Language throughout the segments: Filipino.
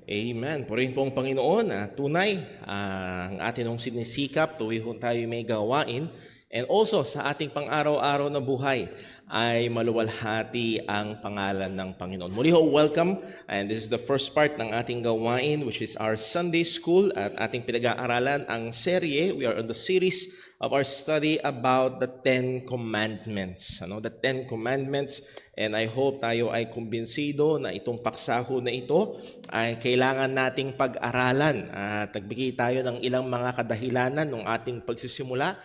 Amen. Purihin po ang Panginoon. Tunay, ang atin hong sinisikap, tuwing tayo may gawain, and also sa ating pang-araw-araw na buhay ay maluwalhati ang pangalan ng Panginoon. Muli ho, welcome. And this is the first part ng ating gawain, which is our Sunday School at ating pinag-aaralan ang serye. We are on the series of our study about the Ten Commandments. The Ten Commandments. And I hope tayo ay kumbinsido na itong paksaho na ito ay kailangan nating pag-aralan. At nagbigay tayo ng ilang mga kadahilanan ng ating pagsisimula.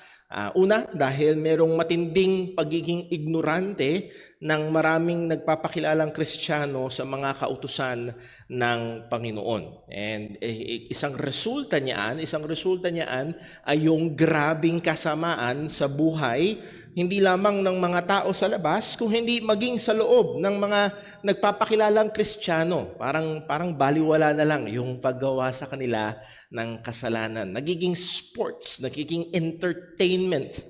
Una, dahil merong matinding pagiging ignorante ng maraming nagpapakilalang Kristiyano sa mga kautusan ng Panginoon. And isang resulta niyan ay yung grabing kasamaan sa buhay, hindi lamang ng mga tao sa labas, kung hindi maging sa loob ng mga nagpapakilalang Kristiyano. Parang baliwala na lang yung paggawa sa kanila ng kasalanan. Nagiging sports, nagiging entertainment.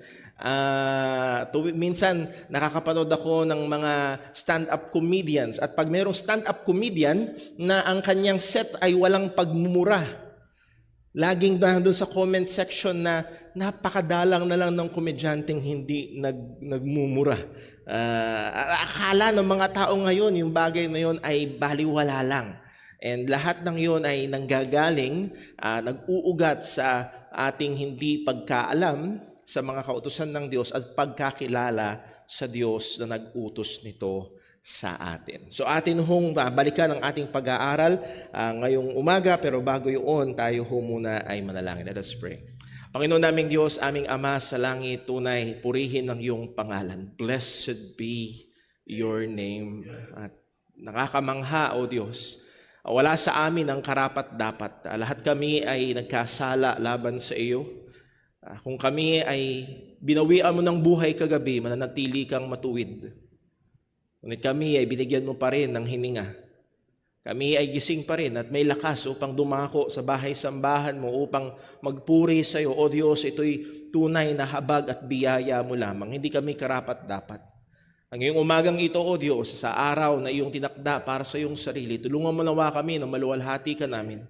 Minsan nakakapanood ako ng mga stand-up comedians at pag mayroong stand-up comedian na ang kanyang set ay walang pagmumura, laging doon sa comment section na napakadalang na lang ng komedyanteng hindi nagmumura. Akala ng mga tao ngayon, yung bagay na yun ay baliwala lang. And lahat ng yun ay nanggagaling, nag-uugat sa ating hindi pagkaalam sa mga kautusan ng Diyos at pagkakilala sa Diyos na nag-utos nito sa atin. So atin hong balikan ang ating pag-aaral ngayong umaga, pero bago yun, tayo muna ay manalangin. Let us pray. Panginoon naming Diyos, aming Ama sa langit, tunay, purihin ang iyong pangalan. Blessed be your name. At nakakamangha, O Diyos, wala sa amin ang karapat-dapat. Lahat kami ay nagkasala laban sa iyo. Kung kami ay binawian mo ng buhay kagabi, mananatili kang matuwid. Ngunit kami ay binigyan mo pa rin ng hininga. Kami ay gising pa rin at may lakas upang dumako sa bahay-sambahan mo, upang magpuri sa iyo. O Diyos, ito'y tunay na habag at biyaya mo lamang. Hindi kami karapat-dapat. Ang iyong umagang ito, O Diyos, sa araw na iyong tinakda para sa iyong sarili, tulungan mo nawa kami na maluwalhati ka namin.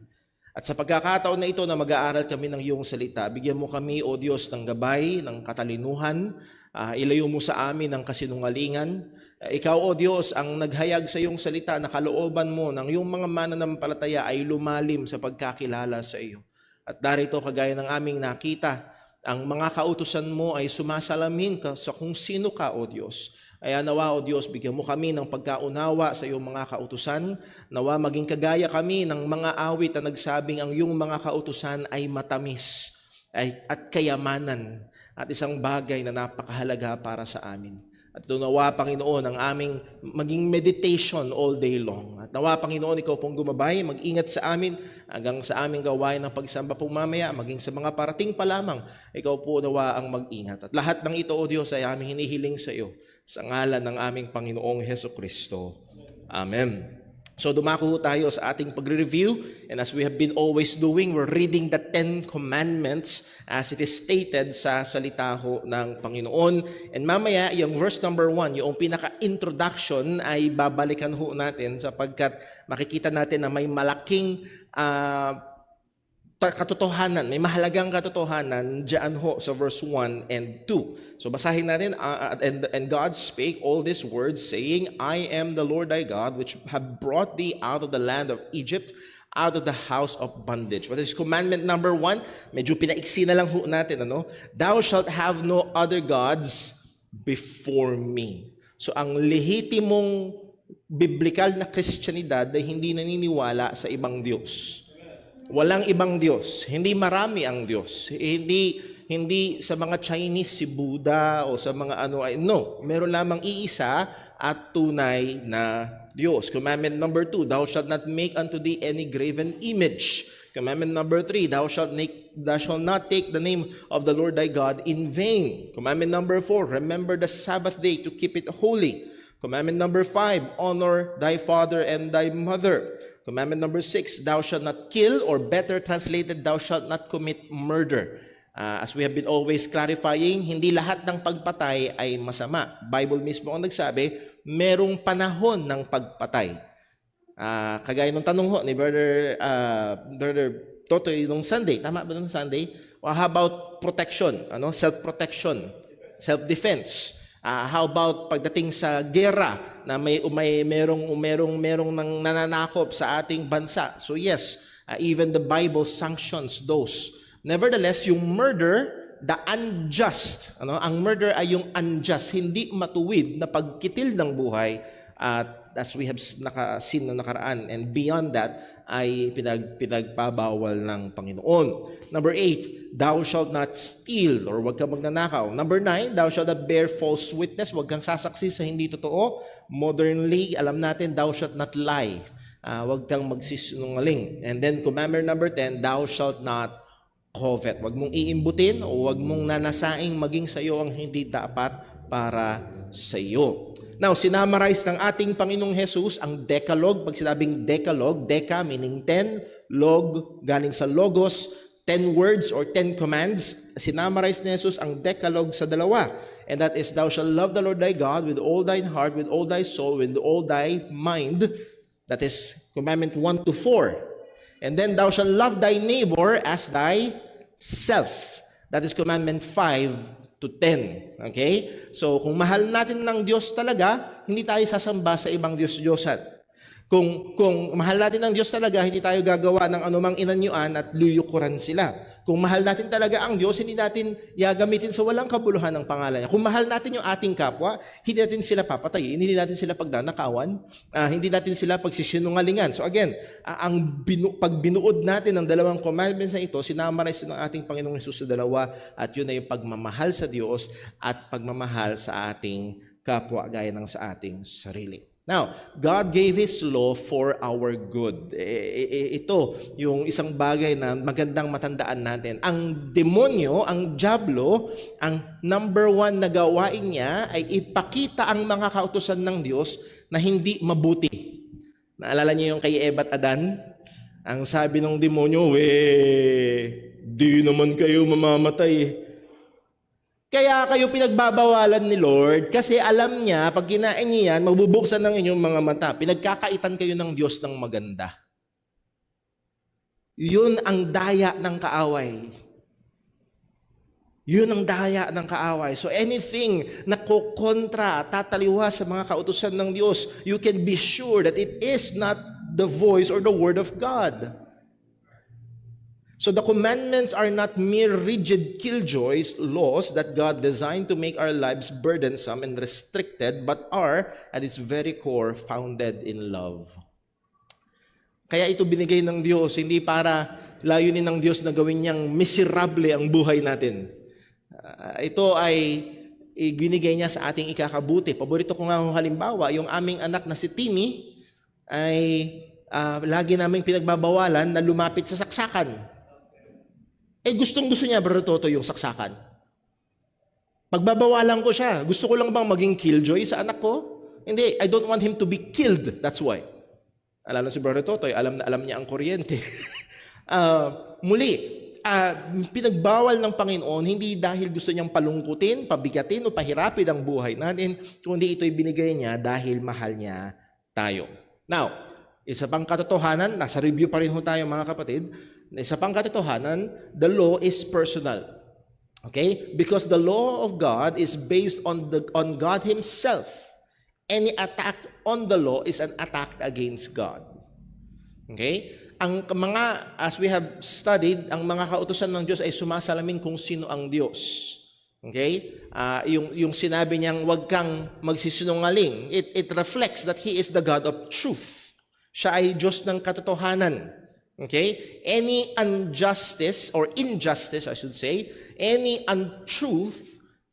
At sa pagkakataon na ito na mag-aaral kami ng iyong salita, bigyan mo kami, O Diyos, ng gabay, ng katalinuhan, ilayo mo sa amin ang kasinungalingan. Ikaw, O Diyos, ang naghayag sa iyong salita na kalooban mo ng iyong mga mananampalataya ay lumalim sa pagkakilala sa iyo. At darito, kagaya ng aming nakita, ang mga kautusan mo ay sumasalamin ka sa kung sino ka, O Diyos. Kaya nawa, O Diyos, bigyan mo kami ng pagkaunawa sa iyong mga kautusan. Nawa maging kagaya kami ng mga awit na nagsabing ang iyong mga kautusan ay matamis at kayamanan at isang bagay na napakahalaga para sa amin. At ito nawa, Panginoon, ang aming maging meditation all day long. At nawa, Panginoon, ikaw pong gumabay, mag-ingat sa amin hanggang sa aming gawain ng pagsamba pong mamaya, maging sa mga parating pa lamang, ikaw po nawa ang mag-ingat. At lahat ng ito, O Diyos, ay aming hinihiling sa iyo, sa ngalan ng aming Panginoong Hesukristo. Amen. So dumako tayo sa ating pagre-review, and as we have been always doing, we're reading the Ten Commandments as it is stated sa salita ho ng Panginoon. And mamaya, yung verse number 1, yung pinaka-introduction ay babalikan ho natin sapagkat makikita natin na may malaking katotohanan, may mahalagang katotohanan diyan ho sa verse 1 and 2. So basahin natin, and God spake all these words, saying, I am the Lord thy God, which have brought thee out of the land of Egypt, out of the house of bondage. What is commandment number 1? Medyo pinaiksi na lang ho natin, Thou shalt have no other gods before me. So ang lehitimong biblikal na Kristyanidad ay hindi naniniwala sa ibang Diyos. Walang ibang Diyos. Hindi marami ang Diyos. Hindi sa mga Chinese si Buddha o sa mga no. Meron lamang iisa at tunay na Diyos. Commandment number 2, thou shalt not make unto thee any graven image. Commandment number 3, thou shalt not take the name of the Lord thy God in vain. Commandment number 4, remember the Sabbath day to keep it holy. Commandment number 5, honor thy father and thy mother. Commandment number 6, thou shalt not kill, or better translated, thou shalt not commit murder. As we have been always clarifying, hindi lahat ng pagpatay ay masama. Bible mismo ang nagsabi, merong panahon ng pagpatay. Kagaya ng tanong ho ni Brother Totoy nung Sunday, tama ba nung Sunday? How about protection? Self-protection, self-defense. How about pagdating sa gera na merong nang nananakop sa ating bansa? So yes, even the Bible sanctions those. Nevertheless, yung murder, the unjust, ang murder ay yung unjust, hindi matuwid na pagkitil ng buhay, at as we have seen na nakaraan, and beyond that, ay pinagpabawal ng Panginoon. Number 8, thou shalt not steal, or huwag kang magnanakaw. Number 9, thou shalt not bear false witness, huwag kang sasaksi sa hindi totoo. Modernly, alam natin, thou shalt not lie. Huwag kang magsisinungaling. And then, commandment number 10, thou shalt not covet. Huwag mong iimbutin o huwag mong nanasaing maging sa iyo ang hindi dapat para sa iyo. Now, sinamarize ng ating Panginoong Jesus ang Decalogue. Pag sinabing Decalogue, Deca meaning 10, Log galing sa Logos, 10 words or 10 commands. Sinamarize ni Jesus ang Decalogue sa dalawa. And that is, thou shalt love the Lord thy God with all thine heart, with all thy soul, with all thy mind. That is commandment 1 to 4. And then thou shalt love thy neighbor as thyself. That is commandment 5 to 10. Okay? So, kung mahal natin ng Diyos talaga, hindi tayo sasamba sa ibang Diyos-Diyosan. Kung mahal natin ng Diyos talaga, hindi tayo gagawa ng anumang inanyuan at luyukuran sila. Kung mahal natin talaga ang Diyos, hindi natin gagamitin sa walang kabuluhan ng pangalan niya. Kung mahal natin yung ating kapwa, hindi natin sila papatayin, hindi natin sila pagdanakawan, hindi natin sila pagsisinungalingan. So again, pag binuod natin ang dalawang commandments na ito, sinamarize ng ating Panginoong Hesus sa dalawa, at yun ay pagmamahal sa Diyos at pagmamahal sa ating kapwa gaya ng sa ating sarili. Now, God gave His law for our good. Ito yung isang bagay na magandang matandaan natin. Ang demonyo, ang diablo, ang number 1 na gawain niya ay ipakita ang mga kautusan ng Diyos na hindi mabuti. Naalala niyo yung kay Eva at Adan? Ang sabi ng demonyo, di naman kayo mamamatay. Kaya kayo pinagbabawalan ni Lord kasi alam niya, pag kinain niyo yan, magbubuksan ng inyong mga mata. Pinagkakaitan kayo ng Diyos ng maganda. Yun ang daya ng kaaway. Yun ang daya ng kaaway. So anything na kukontra, tataliwa sa mga kautusan ng Diyos, you can be sure that it is not the voice or the word of God. So the commandments are not mere rigid killjoys, laws that God designed to make our lives burdensome and restricted, but are, at its very core, founded in love. Kaya ito binigay ng Diyos, hindi para layunin ng Diyos na gawin niyang miserable ang buhay natin. Ito ay binigay niya sa ating ikakabuti. Paborito ko nga halimbawa, yung aming anak na si Timmy ay lagi naming pinagbabawalan na lumapit sa saksakan. Gustong-gusto niya, Brother Toto, yung saksakan. Pagbabawalan ko siya. Gusto ko lang bang maging killjoy sa anak ko? Hindi, I don't want him to be killed. That's why. Alam si Brother Toto, alam na alam niya ang kuryente. Muli, pinagbawal ng Panginoon, hindi dahil gusto niyang palungkutin, pabigatin o pahirapin ang buhay natin, kundi ito'y binigay niya dahil mahal niya tayo. Now, isa pang katotohanan, nasa review pa rin ho tayo mga kapatid, isa pang katotohanan, the law is personal. Okay? Because the law of God is based on God Himself. Any attack on the law is an attack against God. Okay? Ang mga, as we have studied, ang mga kautusan ng Diyos ay sumasalamin kung sino ang Diyos. Okay? Yung sinabi niyang huwag kang magsisinungaling, it reflects that He is the God of truth. Siya ay Diyos ng katotohanan. Okay? Any injustice, I should say, any untruth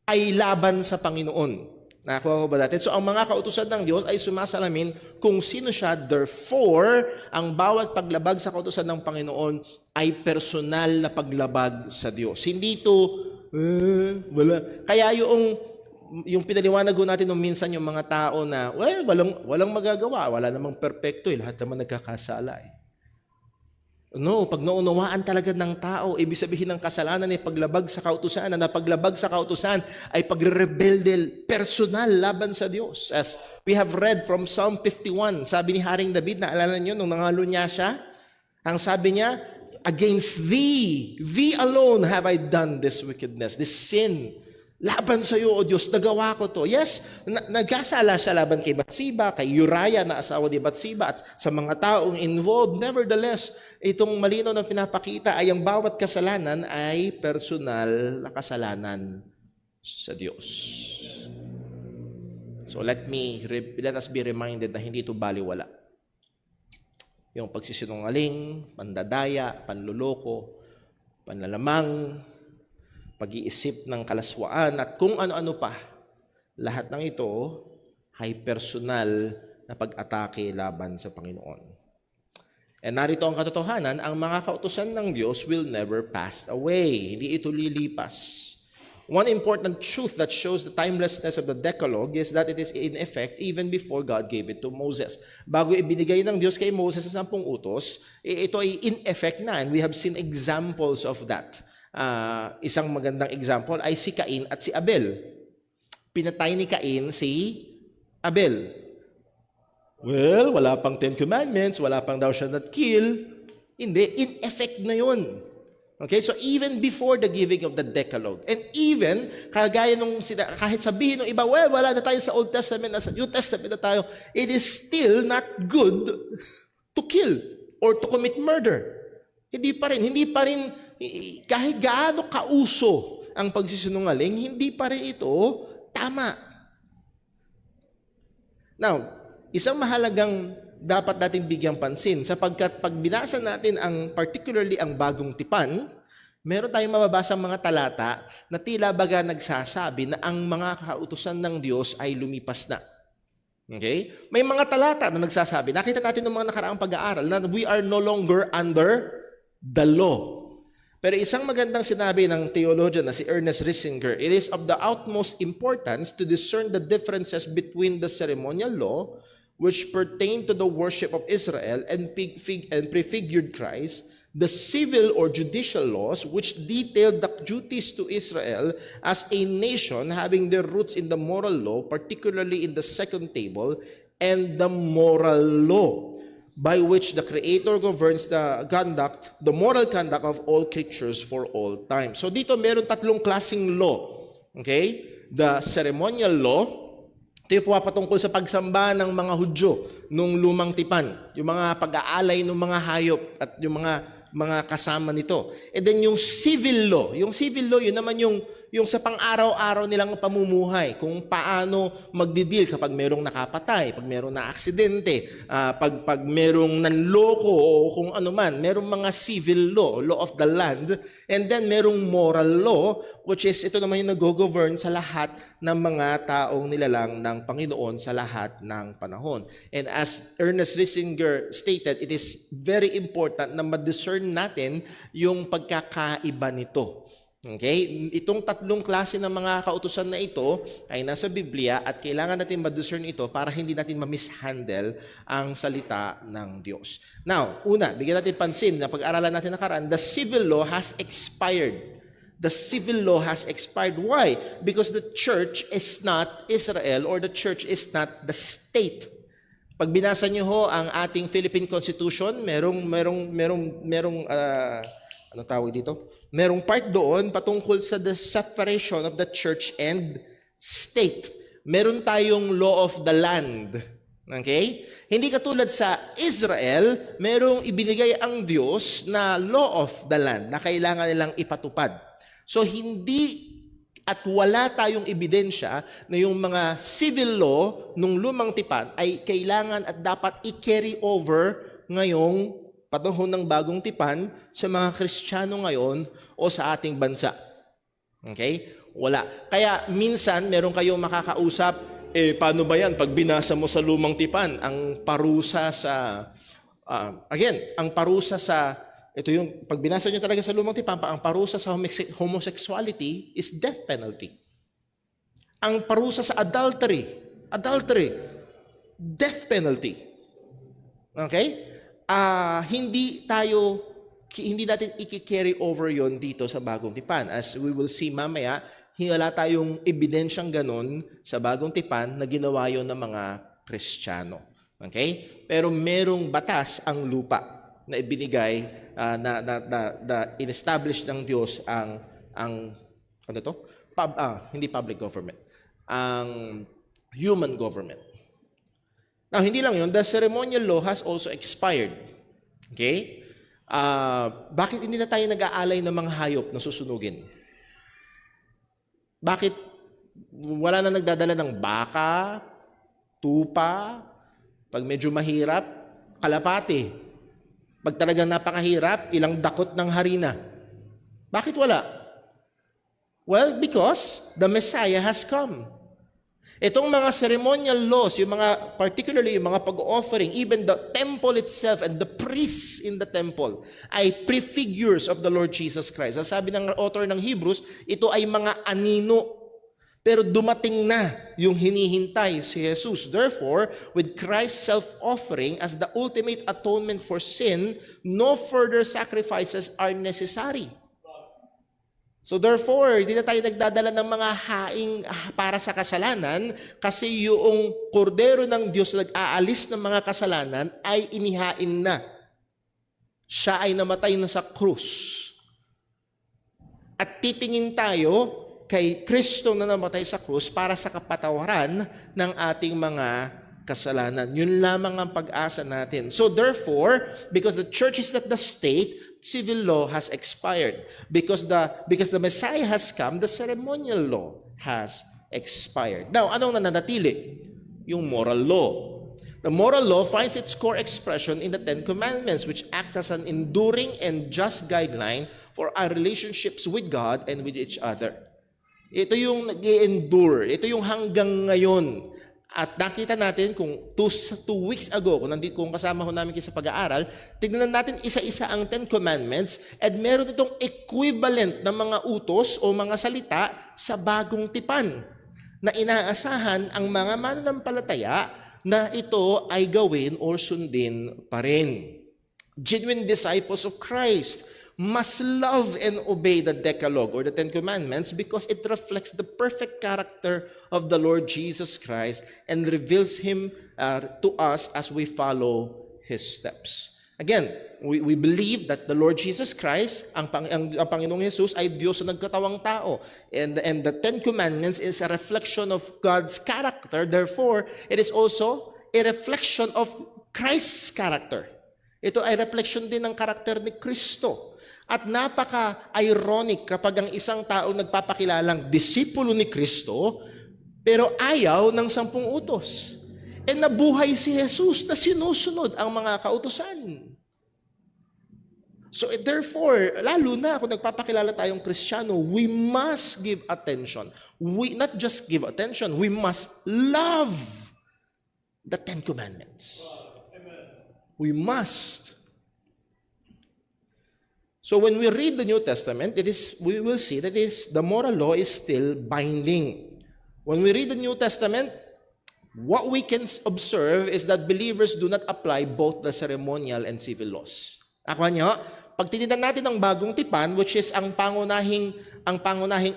ay laban sa Panginoon. Nakakuha ko ba natin? So, ang mga kautusan ng Diyos ay sumasalamin kung sino siya. Therefore, ang bawat paglabag sa kautusan ng Panginoon ay personal na paglabag sa Diyos. Hindi ito, wala. Kaya yung pinaliwanag natin nung minsan yung mga tao na, walang magagawa, wala namang perpekto, lahat naman nagkakasala. No, pag naunawaan talaga ng tao, ibig sabihin ng kasalanan ay paglabag sa kautusan. Na paglabag sa kautusan ay pagre-rebelde personal laban sa Diyos. As we have read from Psalm 51, sabi ni Haring David, naalala niyo nung nangalo niya siya? Ang sabi niya, against thee alone have I done this wickedness, this sin. Laban sa iyo, O Diyos, nagawa ko to. Yes, nagkasala siya laban kay Bathsheba, kay Uriah na asawa ni Bathsheba, at sa mga taong involved. Nevertheless, itong malinaw na pinapakita ay ang bawat kasalanan ay personal na kasalanan sa Diyos. So let us be reminded na hindi ito baliwala. Yung pagsisinungaling, pandadaya, panluloko, panlalamang, pag-iisip ng kalaswaan at kung ano-ano pa, lahat ng ito ay personal na pag-atake laban sa Panginoon. And narito ang katotohanan, ang mga kautusan ng Diyos will never pass away. Hindi ito lilipas. One important truth that shows the timelessness of the Decalogue is that it is in effect even before God gave it to Moses. Bago ibinigay ng Diyos kay Moses sa 10 utos, ito ay in effect na, and we have seen examples of that. Isang magandang example ay si Cain at si Abel. Pinatay ni Cain si Abel. Well, wala pang 10 Commandments, wala pang thou shalt not kill. Hindi, in effect na yun. Okay, so even before the giving of the Decalogue, and even, kagaya nung kahit sabihin ng iba, well, wala na tayo sa Old Testament, sa New Testament na tayo, it is still not good to kill or to commit murder. Hindi pa rin, kahit gaano kauso ang pagsisinungaling, hindi pa rin ito tama. Now, isang mahalagang dapat nating bigyang pansin sapagkat pag binasa natin particularly ang Bagong Tipan, meron tayong mababasang mga talata na tila baga nagsasabi na ang mga kautusan ng Diyos ay lumipas na. Okay? May mga talata na nagsasabi, nakita natin ng mga nakaraang pag-aaral na we are no longer under the law. Pero isang magandang sinabi ng theologian na si Ernest Risinger, it is of the utmost importance to discern the differences between the ceremonial law, which pertain to the worship of Israel and prefigured Christ, the civil or judicial laws, which detailed the duties to Israel as a nation having their roots in the moral law, particularly in the second table, and the moral law, by which the Creator governs the moral conduct of all creatures for all time. So dito meron 3 klaseng law. Okay? The ceremonial law, ito yung patungkol sa pagsamba ng mga Hudyo nung lumang tipan, yung mga pag-aalay ng mga hayop at yung mga kasama nito. And then yung civil law, yun naman yung sa pang-araw-araw nilang pamumuhay, kung paano magdidil kapag merong nakapatay, pag merong na-aksidente, pag merong nanloko o kung ano man, merong mga civil law of the land, and then merong moral law, which is ito naman yung nag-govern sa lahat ng mga taong nilalang ng Panginoon sa lahat ng panahon. And as Ernest Risinger stated, it is very important na ma-discern natin yung pagkakaiba nito. Okay? Itong 3 klase ng mga kautusan na ito ay nasa Biblia at kailangan natin ma-discern ito para hindi natin ma-mishandle ang salita ng Diyos. Now, una, bigyan natin pansin na pag-aralan natin nakaraan, the civil law has expired. The civil law has expired. Why? Because the church is not Israel or the church is not the state. Pag binasa niyo ho ang ating Philippine Constitution, ano tawag dito? Merong part doon patungkol sa the separation of the church and state. Meron tayong law of the land. Okay? Hindi katulad sa Israel, merong ibinigay ang Diyos na law of the land na kailangan nilang ipatupad. So hindi at wala tayong ebidensya na yung mga civil law nung lumang tipan ay kailangan at dapat i-carry over ngayong panahon ng bagong tipan sa mga Kristiyano ngayon o sa ating bansa. Okay? Wala. Kaya minsan meron kayong makakausap, paano ba yan pag binasa mo sa lumang tipan? Ang parusa sa, ang parusa sa, ito yung, pag binasa nyo talaga sa lumang tipan, ang parusa sa homosexuality is death penalty. Ang parusa sa adultery, death penalty. Okay? Hindi tayo hindi natin i-carry over yon dito sa Bagong Tipan. As we will see mamaya, wala tayong ebidensyang ganun sa Bagong Tipan na ginawa yon ng mga Kristiyano. Okay? Pero merong batas ang lupa na ibinigay, na in-establish ng Diyos ang ano to? Hindi public government. Ang human government. Now, hindi lang yun. The ceremonial law has also expired. Okay? Bakit hindi na tayo nag-aalay ng mga hayop na susunugin? Bakit wala na nagdadala ng baka, tupa, pag medyo mahirap, kalapati. Pag talagang napakahirap, ilang dakot ng harina. Bakit wala? Well, because the Messiah has come. Itong mga ceremonial laws, particularly yung mga pag-offering, even the temple itself and the priests in the temple ay prefigures of the Lord Jesus Christ. Sabi ng author ng Hebrews, ito ay mga anino. Pero dumating na yung hinihintay si Jesus. Therefore, with Christ's self-offering as the ultimate atonement for sin, no further sacrifices are necessary. So therefore, hindi na tayo nagdadala ng mga haing para sa kasalanan kasi yung kordero ng Diyos na nag-aalis ng mga kasalanan ay inihain na. Siya ay namatay na sa krus. At titingin tayo kay Kristo na namatay sa krus para sa kapatawaran ng ating mga kasalanan. Yun lamang ang pag-asa natin. So therefore, because the church is not the state, civil law has expired. Because the Messiah has come, the ceremonial law has expired. Now, anong nananatili? Yung moral law. The moral law finds its core expression in the Ten Commandments, which act as an enduring and just guideline for our relationships with God and with each other. Ito yung nag-endure. Ito yung hanggang ngayon. At nakita natin kung 2 weeks ago, kung kasama ko namin kayo sa pag-aaral, tignan natin isa-isa ang Ten Commandments at meron itong equivalent na mga utos o mga salita sa Bagong Tipan na inaasahan ang mga mananampalataya na ito ay gawin o sundin pa rin. Genuine disciples of Christ must love and obey the Decalogue or the Ten Commandments because it reflects the perfect character of the Lord Jesus Christ and reveals Him to us as we follow His steps. Again, we believe that the Lord Jesus Christ, ang Panginoong Jesus ay Diyos na nagkatawang tao. And the Ten Commandments is a reflection of God's character. Therefore, it is also a reflection of Christ's character. Ito ay reflection din ng karakter ni Kristo. At napaka-ironic kapag ang isang tao nagpapakilalang disipulo ni Kristo, pero ayaw ng 10 utos. E nabuhay si Jesus na sinusunod ang mga kautusan. So therefore, lalo na kung nagpapakilala tayong Kristiyano, we must give attention. We not just give attention, we must love the Ten Commandments. We must. So when we read the New Testament, we will see that the moral law is still binding. When we read the New Testament, what we can observe is that believers do not apply both the ceremonial and civil laws. Ako nyo, pag tinignan natin ang Bagong Tipan, which is ang pangunahing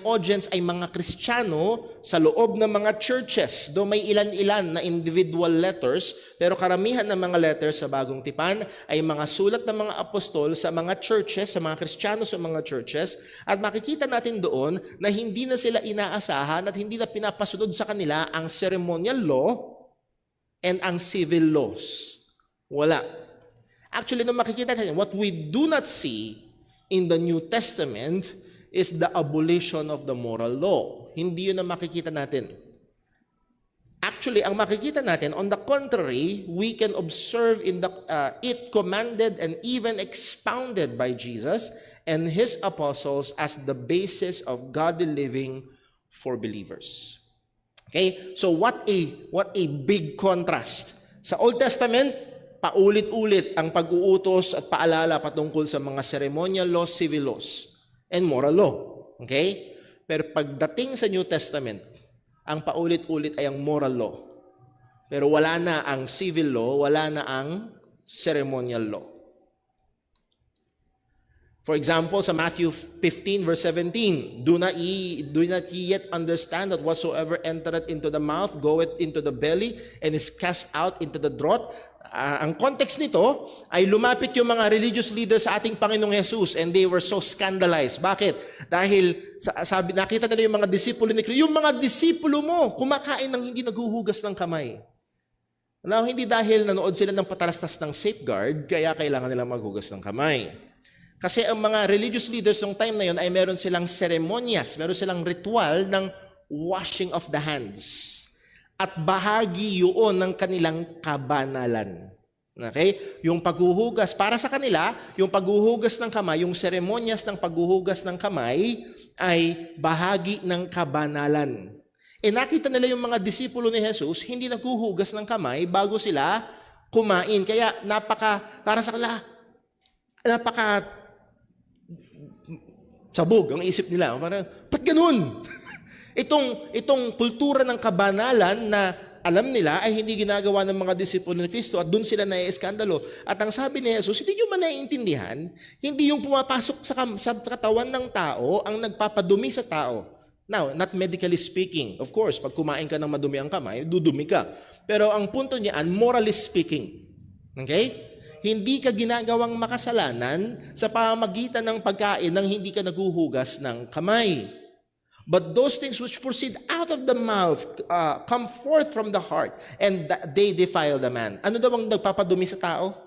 audience ay mga Kristiyano sa loob ng mga churches. Though may ilan-ilan na individual letters, pero karamihan ng mga letters sa Bagong Tipan ay mga sulat ng mga apostol sa mga churches, sa mga Kristiyano sa mga churches, at makikita natin doon na hindi na sila inaasahan at hindi na pinapasunod sa kanila ang ceremonial law and ang civil laws. Wala. Actually, nung makikita natin, what we do not see in the New Testament is the abolition of the moral law. Hindi yun ang makikita natin. Actually, ang makikita natin, on the contrary, we can observe in it commanded and even expounded by Jesus and His apostles as the basis of godly living for believers. Okay? So what a big contrast. Sa Old Testament, paulit-ulit ang pag-uutos at paalala patungkol sa mga ceremonial laws, civil laws, and moral law. Okay? Pero pagdating sa New Testament, ang paulit-ulit ay ang moral law. Pero wala na ang civil law, wala na ang ceremonial law. For example, sa Matthew 15 verse 17, do not ye yet understand that whatsoever entereth into the mouth goeth into the belly and is cast out into the draught? Ang context nito ay lumapit yung mga religious leaders sa ating Panginoong Jesus and they were so scandalized. Bakit? Dahil sabi, nakita nila yung mga disipulo ni Kristo, yung mga disipulo mo kumakain ng hindi naghuhugas ng kamay. Now, hindi dahil nanood sila ng patalastas ng safeguard, kaya kailangan nilang maghugas ng kamay. Kasi ang mga religious leaders ng time na yun ay meron silang seremonyas, meron silang ritual ng washing of the hands. At bahagi yun ng kanilang kabanalan. Okay? Yung paghuhugas, para sa kanila, yung paghuhugas ng kamay, yung seremonyas ng paghuhugas ng kamay ay bahagi ng kabanalan. Nakita nila yung mga disipulo ni Jesus, hindi naghuhugas ng kamay bago sila kumain. Kaya para sa kanila, sabog ang isip nila. Parang, ba't ganun? itong kultura ng kabanalan na alam nila ay hindi ginagawa ng mga disipulo ni Kristo at doon sila naieskandalo. At ang sabi ni Jesus, hindi nyo man naiintindihan, hindi yung pumapasok sa katawan ng tao ang nagpapadumi sa tao. Now, not medically speaking. Of course, pag kumain ka ng madumi ang kamay, dudumi ka. Pero ang punto niyan, morally speaking. Okay? Hindi ka ginagawang makasalanan sa pamamagitan ng pagkain nang hindi ka naghuhugas ng kamay. But those things which proceed out of the mouth come forth from the heart, and they defile the man. Ano daw ang nagpapadumi sa tao?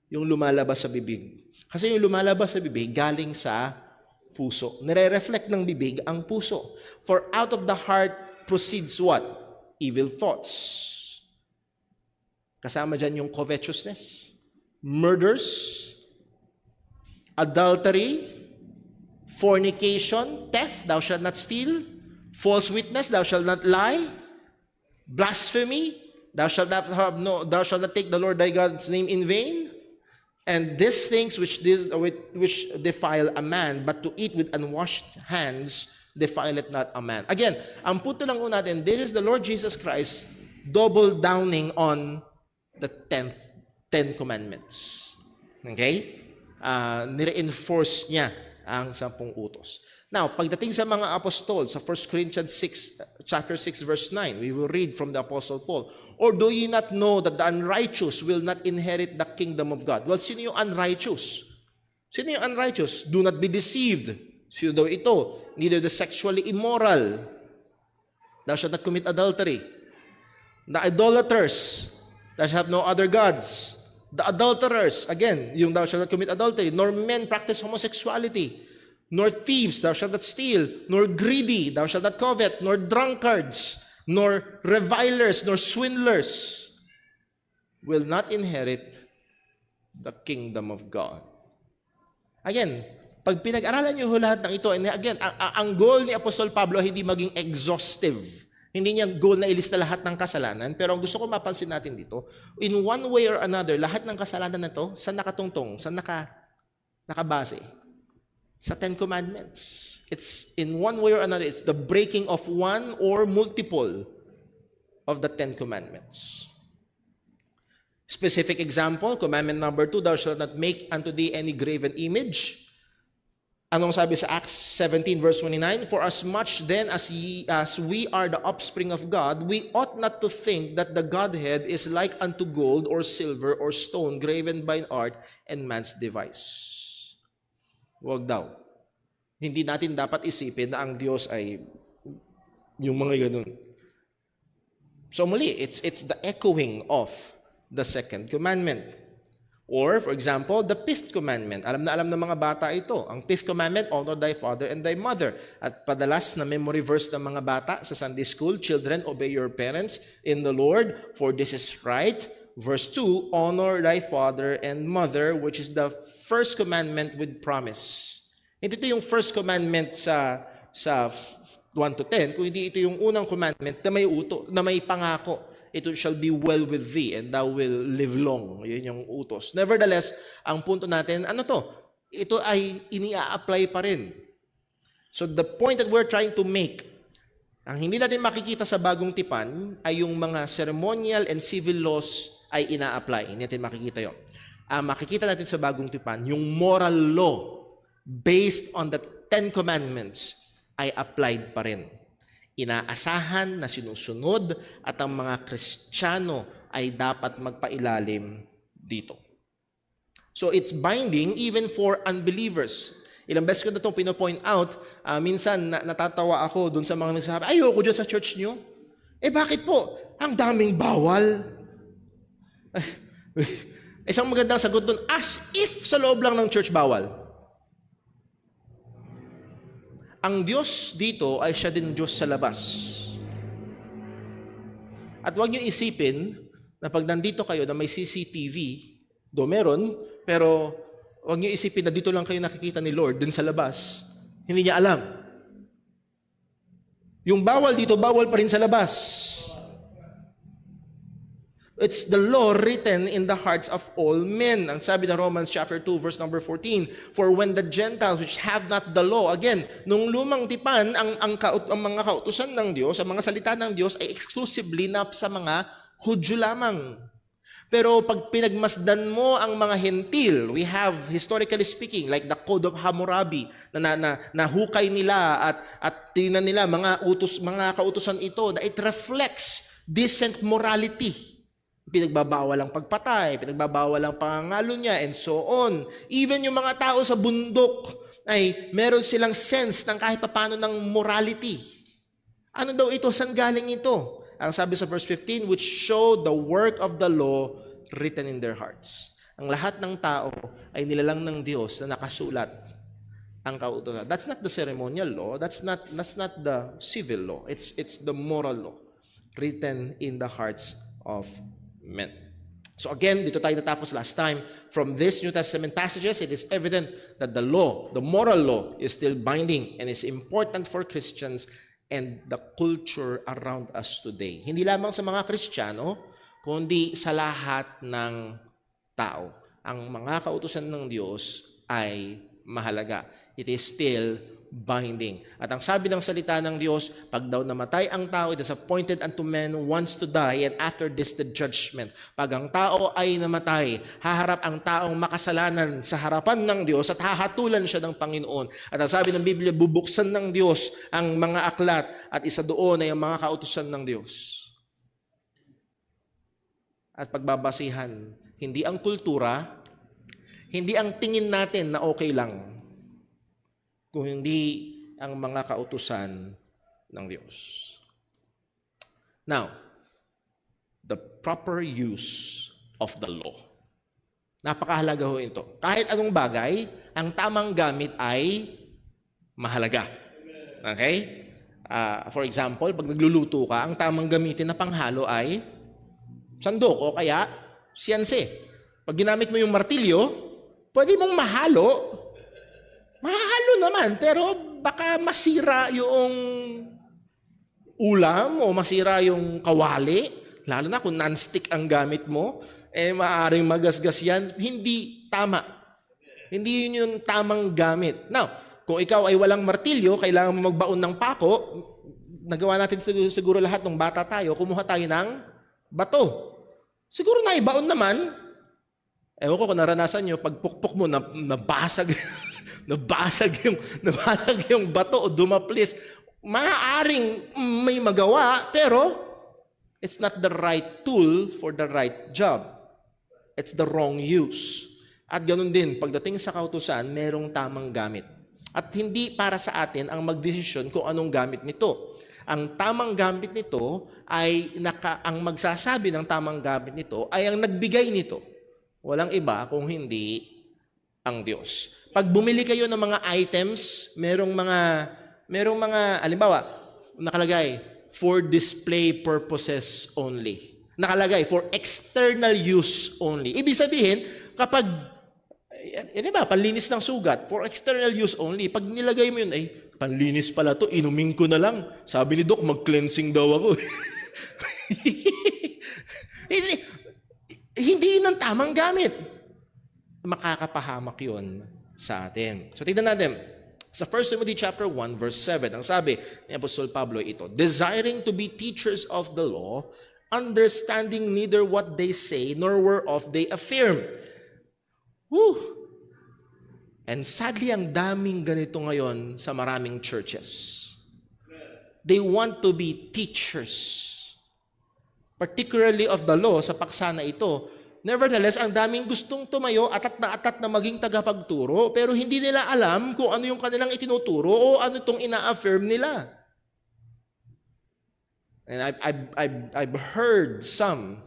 Yung lumalabas sa bibig. Kasi yung lumalabas sa bibig galing sa puso. Nire-reflect ng bibig ang puso. For out of the heart proceeds what? Evil thoughts. Kasama dyan yung covetousness, murders, adultery, fornication, theft, thou shalt not steal, false witness, thou shalt not lie, blasphemy, thou shalt not take the Lord thy God's name in vain, and these things which defile a man, but to eat with unwashed hands defileth not a man. Again, ang punto lang natin, this is the Lord Jesus Christ double downing on the 10 commandments. Okay? Nire-enforce niya ang 10 utos. Now, pagdating sa mga apostol, sa 1 Corinthians 6, chapter 6, verse 9, we will read from the Apostle Paul, or do ye not know that the unrighteous will not inherit the kingdom of God? Well, sino yung unrighteous? Sino yung unrighteous? Do not be deceived. Sino daw ito? Neither the sexually immoral. Thou shalt not commit adultery. The idolaters. Thou shalt have no other gods. The adulterers, again, yung thou shalt not commit adultery, nor men practice homosexuality, nor thieves, thou shalt not steal, nor greedy, thou shalt not covet, nor drunkards, nor revilers, nor swindlers will not inherit the kingdom of God. Again, pag pinag-aralan niyo lahat ng ito, and again, ang goal ni Apostol Pablo ay hindi maging exhaustive. Hindi niya goal na ilista lahat ng kasalanan, pero ang gusto ko mapansin natin dito, in one way or another, lahat ng kasalanan na ito, saan nakatungtong? Saan nakabase? Sa 10 Commandments. It's in one way or another, it's the breaking of one or multiple of the 10 Commandments. Specific example, commandment number 2, thou shalt not make unto thee any graven image. Anong sabi sa Acts 17 verse 29? For as much then as we are the offspring of God, we ought not to think that the Godhead is like unto gold or silver or stone graven by art and man's device. Huwag daw. Hindi natin dapat isipin na ang Diyos ay yung mga ganun. So muli, it's the echoing of the second commandment. Or, for example, the 5th commandment. Alam na alam ng mga bata ito. Ang 5th commandment, honor thy father and thy mother. At padalas na memory verse ng mga bata sa Sunday school, children, obey your parents in the Lord, for this is right. Verse 2, honor thy father and mother, which is the first commandment with promise. Hindi ito yung first commandment sa 1 to 10, kung hindi ito yung unang commandment na may pangako. It shall be well with thee and thou will live long. Yun yung utos. Nevertheless, ang punto natin, ano to? Ito ay ini-apply pa rin. So the point that we're trying to make, ang hindi natin makikita sa bagong tipan ay yung mga ceremonial and civil laws ay ina-apply. Hindi natin makikita yun. Makikita natin sa bagong tipan, yung moral law based on the Ten Commandments ay applied pa rin. Inaasahan na sinusunod at ang mga Kristiyano ay dapat magpailalim dito. So it's binding even for unbelievers. Ilang beses ko na itong pinopoint out, minsan natatawa ako dun sa mga nagsasabi, ayoko dyan sa church nyo. Bakit po? Ang daming bawal. Isang magandang sagot dun, as if sa loob lang ng church bawal. Ang Diyos dito ay siya din Diyos sa labas. At huwag niyo isipin na pag nandito kayo na may CCTV, do meron, pero huwag niyo isipin na dito lang kayo nakikita ni Lord, din sa labas. Hindi niya alam. Yung bawal dito, bawal pa rin sa labas. It's the law written in the hearts of all men. Ang sabi ng Romans chapter 2 verse number 14, for when the Gentiles which have not the law, again, nung lumang tipan, ang mga kautusan ng Diyos, ang mga salita ng Diyos ay exclusively na sa mga Hudyo lamang. Pero pag pinagmasdan mo ang mga hentil, we have, historically speaking, like the Code of Hammurabi, na hukay nila at tingnan nila mga kautusan ito, that it reflects decent morality. Pinagbabawal ang pagpatay, pinagbabawal ang pangangalo niya, and so on. Even yung mga tao sa bundok ay meron silang sense ng kahit paano ng morality. Ano daw ito? Saan galing ito? Ang sabi sa verse 15, which show the work of the law written in their hearts. Ang lahat ng tao ay nilalang ng Diyos na nakasulat ang kautusan. That's not the ceremonial law. That's not the civil law. It's the moral law written in the hearts of men. So again, dito tayo natapos last time. From this New Testament passages, it is evident that the law, the moral law, is still binding and is important for Christians and the culture around us today. Hindi lamang sa mga Kristiyano, kundi sa lahat ng tao. Ang mga kautusan ng Diyos ay mahalaga. It is still binding. At ang sabi ng salita ng Diyos, pag daw namatay ang tao, it is appointed unto men once to die, and after this the judgment. Pag ang tao ay namatay, haharap ang taong makasalanan sa harapan ng Diyos at hahatulan siya ng Panginoon. At ang sabi ng Biblia, bubuksan ng Diyos ang mga aklat at isa doon ay ang mga kautusan ng Diyos. At pagbabasihan, hindi ang kultura, hindi ang tingin natin na okay lang, kung hindi ang mga kautusan ng Diyos. Now, the proper use of the law. Napakahalaga ho ito. Kahit anong bagay, ang tamang gamit ay mahalaga. Okay? For example, pag nagluluto ka, ang tamang gamitin na panghalo ay sandok o kaya siyanse. Pag ginamit mo yung martilyo, pwede mong mahalo. Mahalo naman, pero baka masira yung ulam o masira yung kawali. Lalo na kung non-stick ang gamit mo, maaaring magasgas yan. Hindi tama. Hindi yun yung tamang gamit. Now, kung ikaw ay walang martilyo, kailangan mo magbaon ng pako, nagawa natin siguro lahat ng bata tayo, kumuha tayo ng bato. Siguro na ibaon naman. Ewan ko kung naranasan nyo, pag pukpok mo, nabasag nabasag yung bato o dumaplis. Maaaring may magawa, pero it's not the right tool for the right job. It's the wrong use. At ganun din, pagdating sa kautusan, merong tamang gamit. At hindi para sa atin ang magdesisyon kung anong gamit nito. Ang tamang gamit nito ay ang magsasabi ng tamang gamit nito ay ang nagbigay nito. Walang iba kung hindi ang Diyos. Pag bumili kayo ng mga items, merong mga halimbawa, nakalagay for display purposes only. Nakalagay for external use only. Ibig sabihin, kapag panlinis ng sugat, for external use only. Pag nilagay mo yun, panlinis pala to, inumin ko na lang. Sabi ni Doc, mag-cleansing daw ako. Hindi yun ang tamang gamit. Makakapahamak yun sa atin. So tignan natin. Sa 1 Timothy chapter 1, verse 7, ang sabi ni Apostol Pablo ito, desiring to be teachers of the law, understanding neither what they say, nor whereof they affirm. And sadly, ang daming ganito ngayon sa maraming churches. They want to be teachers, particularly of the law sa paksa na ito. Nevertheless, ang daming gustong tumayo, atat na maging tagapagturo, pero hindi nila alam kung ano yung kanilang itinuturo o ano itong ina-affirm nila. And I've heard some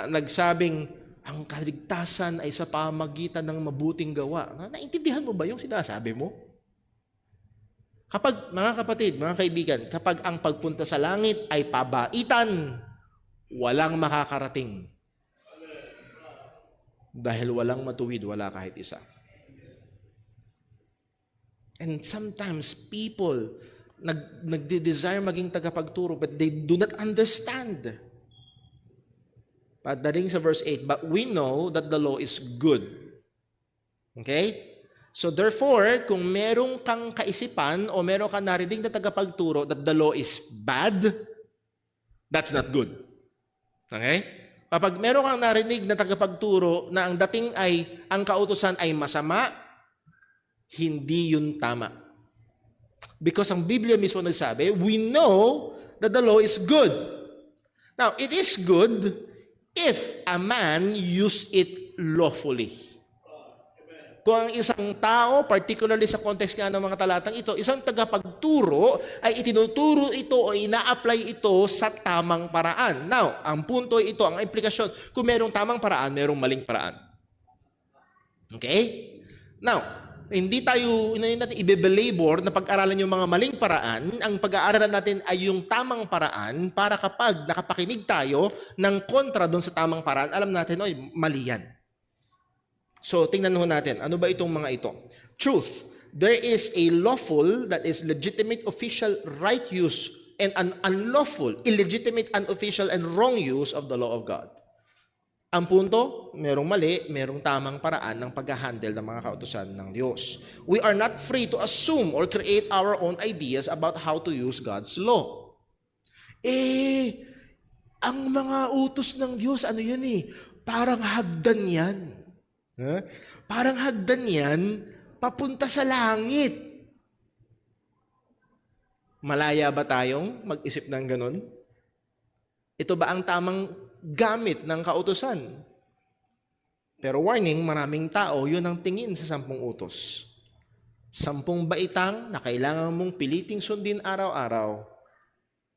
nagsabing, ang kaligtasan ay sa pamagitan ng mabuting gawa. Naintindihan mo ba yung sinasabi mo? Kapag, mga kapatid, mga kaibigan, kapag ang pagpunta sa langit ay pabaitan, walang makakarating. Dahil walang matuwid, wala kahit isa. And sometimes people nagde-desire maging tagapagturo but they do not understand. Pagdating sa verse 8, but we know that the law is good. Okay? So therefore, kung merong kang kaisipan o merong kang narinig na tagapagturo that the law is bad, that's not good. Okay? Kapag meron kang narinig na tagapagturo na ang dating ay, ang kautusan ay masama, hindi yun tama. Because ang Biblia mismo nagsabi, we know that the law is good. Now, it is good if a man use it lawfully. Kung ang isang tao, particularly sa context nga ng mga talatang ito, isang tagapagturo ay itinuturo ito o ina-apply ito sa tamang paraan. Now, ang punto ay ito, ang implikasyon, kung merong tamang paraan, merong maling paraan. Okay? Now, hindi natin i-belabor na pag-aralan yung mga maling paraan. Ang pag-aaralan natin ay yung tamang paraan para kapag nakapakinig tayo ng kontra doon sa tamang paraan, alam natin, oy, mali yan. So, tingnan ho natin, ano ba itong mga ito? Truth, there is a lawful, that is legitimate, official, right use, and an unlawful, illegitimate, unofficial, and wrong use of the law of God. Ang punto, merong mali, merong tamang paraan ng pag-handle ng mga kautusan ng Diyos. We are not free to assume or create our own ideas about how to use God's law. Ang mga utos ng Diyos, ano yan parang hagdan yan. Parang hagdan yan, papunta sa langit. Malaya ba tayong mag-isip ng ganon? Ito ba ang tamang gamit ng kautusan? Pero warning, maraming tao, yun ang tingin sa 10 utos. 10 baitang na kailangan mong piliting sundin araw-araw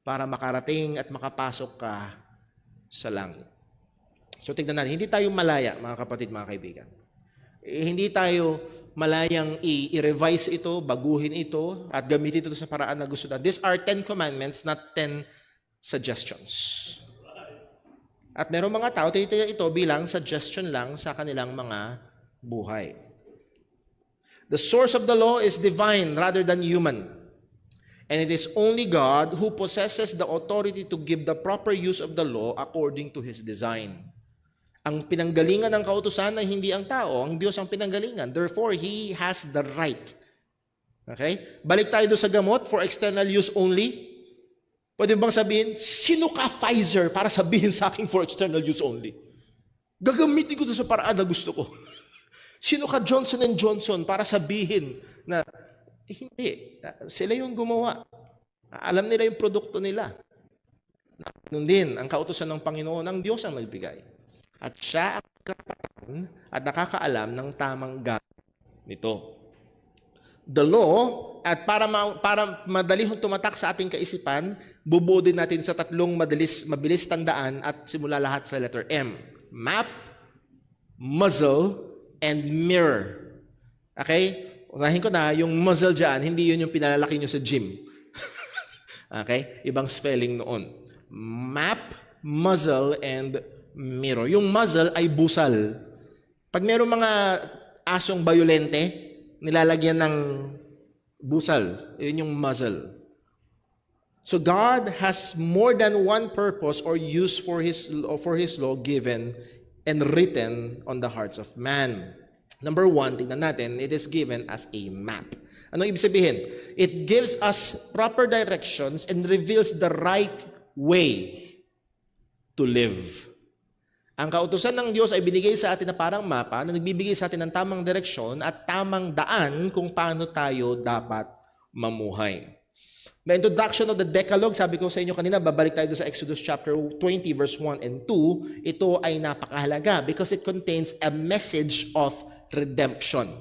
para makarating at makapasok ka sa langit. So tignan natin, hindi tayo malaya, mga kapatid, mga kaibigan. Hindi tayo malayang i-revise ito, baguhin ito, at gamitin ito sa paraan na gusto natin. These are 10 commandments, not 10 suggestions. At merong mga tao, tinitingnan ito bilang suggestion lang sa kanilang mga buhay. The source of the law is divine rather than human. And it is only God who possesses the authority to give the proper use of the law according to His design. Ang pinanggalingan ng kautusan ay hindi ang tao, ang Diyos ang pinanggalingan. Therefore, He has the right. Okay? Balik tayo doon sa gamot for external use only. Pwede bang sabihin, sino ka Pfizer para sabihin sa akin for external use only? Gagamitin ko doon sa paraan na gusto ko. Sino ka Johnson & Johnson para sabihin na, hindi, sila yung gumawa. Alam nila yung produkto nila. Noon din, ang kautusan ng Panginoon, ang Diyos ang nagbigay. At siya ang karapatan at nakakaalam ng tamang gamit nito. The law, at para madali tumatak sa ating kaisipan, bubuo din natin sa 3 mabilis tandaan at simula lahat sa letter M. Map, muzzle, and mirror. Okay? Unahin ko na, yung muzzle dyan, hindi yun yung pinalalaki nyo sa gym. Okay? Ibang spelling noon. Map, muzzle, and mirror. Yung muzzle ay busal. Pag mayroong mga asong bayolente, nilalagyan ng busal. Yun yung muzzle. So God has more than one purpose or use for His law given and written on the hearts of man. Number 1, tingnan natin, it is given as a map. Ano ibig sabihin? It gives us proper directions and reveals the right way to live. Ang kautusan ng Diyos ay binigay sa atin na parang mapa na nagbibigay sa atin ng tamang direksyon at tamang daan kung paano tayo dapat mamuhay. The introduction of the Decalogue, sabi ko sa inyo kanina, babalik tayo sa Exodus chapter 20 verse 1 and 2. Ito ay napakahalaga because it contains a message of redemption.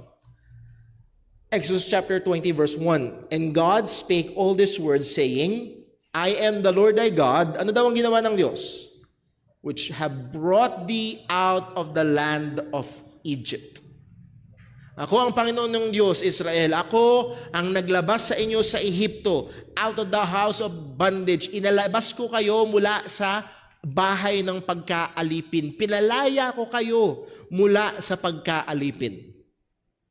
Exodus chapter 20 verse 1, "And God spake all these words, saying, I am the Lord thy God." Ano daw ang ginawa ng Diyos? "Which have brought thee out of the land of Egypt." Ako ang Panginoon ng Diyos, Israel. Ako ang naglabas sa inyo sa Ehipto, out of the house of bondage. Inalabas ko kayo mula sa bahay ng pagkaalipin. Pinalaya ko kayo mula sa pagkaalipin.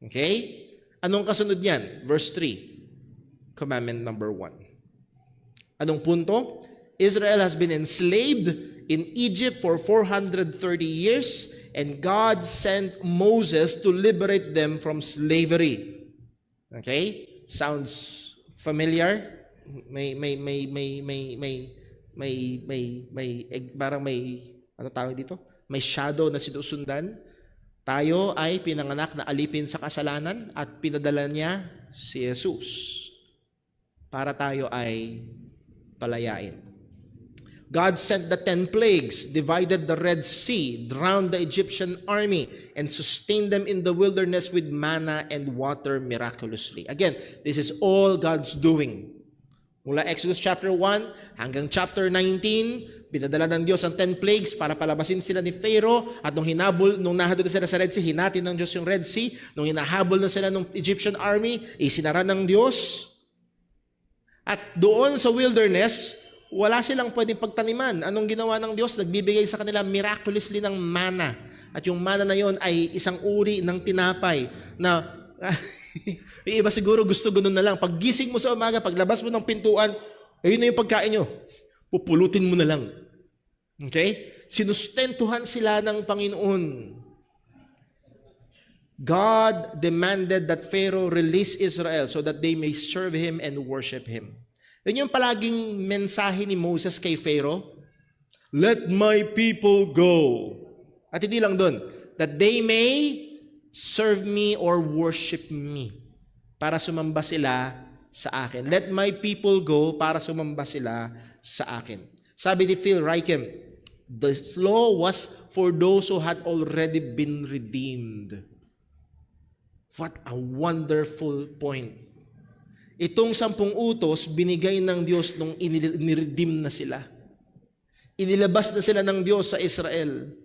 Okay? Anong kasunod niyan? Verse 3. Commandment number 1. Anong punto? Israel has been enslaved in Egypt for 430 years, and God sent Moses to liberate them from slavery. Okay? Sounds familiar? Parang may ano tawag dito? May shadow na sinusundan. Tayo ay pinanganak na alipin sa kasalanan at pinadala niya si Jesus para tayo ay palayain. God sent the 10 plagues, divided the Red Sea, drowned the Egyptian army, and sustained them in the wilderness with manna and water miraculously. Again, this is all God's doing. Mula Exodus chapter 1 hanggang chapter 19, pinadala ng Diyos ang 10 plagues para palabasin sila ni Pharaoh. At nung nahadol na sila sa Red Sea, hinati ng Diyos yung Red Sea. Nung hinahabol na sila ng Egyptian army, isinara ng Diyos. At doon sa wilderness, wala silang pwedeng pagtaniman. Anong ginawa ng Diyos? Nagbibigay sa kanila miraculously ng manna. At yung manna na yon ay isang uri ng tinapay na yung iba siguro gusto ganun na lang. Pag gising mo sa umaga, paglabas mo ng pintuan, ayun na yung pagkain nyo. Pupulutin mo na lang. Okay? Sinustentuhan sila ng Panginoon. God demanded that Pharaoh release Israel so that they may serve him and worship him. Yun yung palaging mensahe ni Moses kay Pharaoh. Let my people go. At hindi lang dun. That they may serve me or worship me. Para sumamba sila sa akin. Let my people go para sumamba sila sa akin. Sabi ni Phil Ryken, this law was for those who had already been redeemed. What a wonderful point. Itong 10 utos, binigay ng Diyos nung iniredeem na sila. Inilabas na sila ng Diyos sa Israel.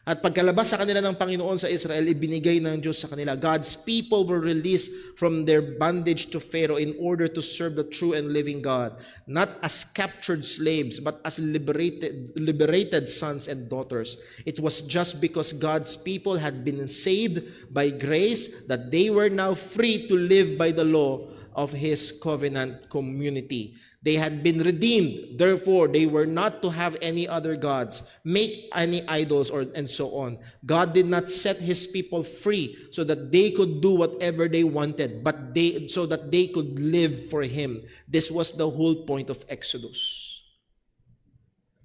At pagkalabas sa kanila ng Panginoon sa Israel, ibinigay ng Diyos sa kanila. God's people were released from their bondage to Pharaoh in order to serve the true and living God, not as captured slaves, but as liberated sons and daughters. It was just because God's people had been saved by grace that they were now free to live by the law of His covenant community. They had been redeemed. Therefore, they were not to have any other gods, make any idols, and so on. God did not set His people free so that they could do whatever they wanted, but so that they could live for Him. This was the whole point of Exodus.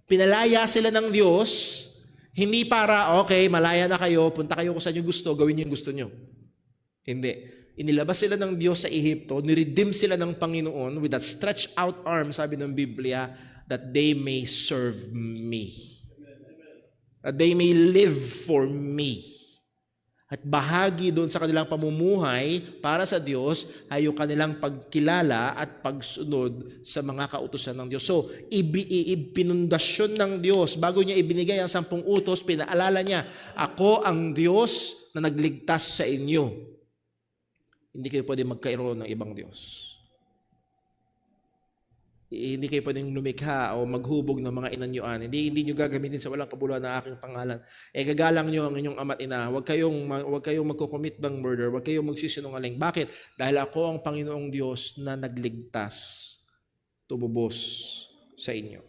Pinalaya sila ng Diyos, hindi para, okay, malaya na kayo, punta kayo kung saan nyo gusto, gawin nyo yung gusto nyo. Hindi. Inilabas sila ng Diyos sa Ehipto, niredeem sila ng Panginoon with that stretched out arm, sabi ng Biblia, that they may serve me. That they may live for me. At bahagi doon sa kanilang pamumuhay para sa Diyos ay yung kanilang pagkilala at pagsunod sa mga kautusan ng Diyos. So, ipinundasyon ng Diyos. Bago niya ibinigay ang 10 utos, pinaalala niya, ako ang Diyos na nagligtas sa inyo. Hindi kayo pwedeng magkaroon ng ibang Diyos. Hindi kayo pwedeng lumikha o maghubog ng mga inanyuan. Hindi nyo gagamitin sa walang kabuluhan na aking pangalan. Gagalang nyo ang inyong ama't ina. Huwag kayong magkukomit ng murder. Huwag kayong magsisinungaling. Bakit? Dahil ako ang Panginoong Diyos na nagligtas, tumubos sa inyo.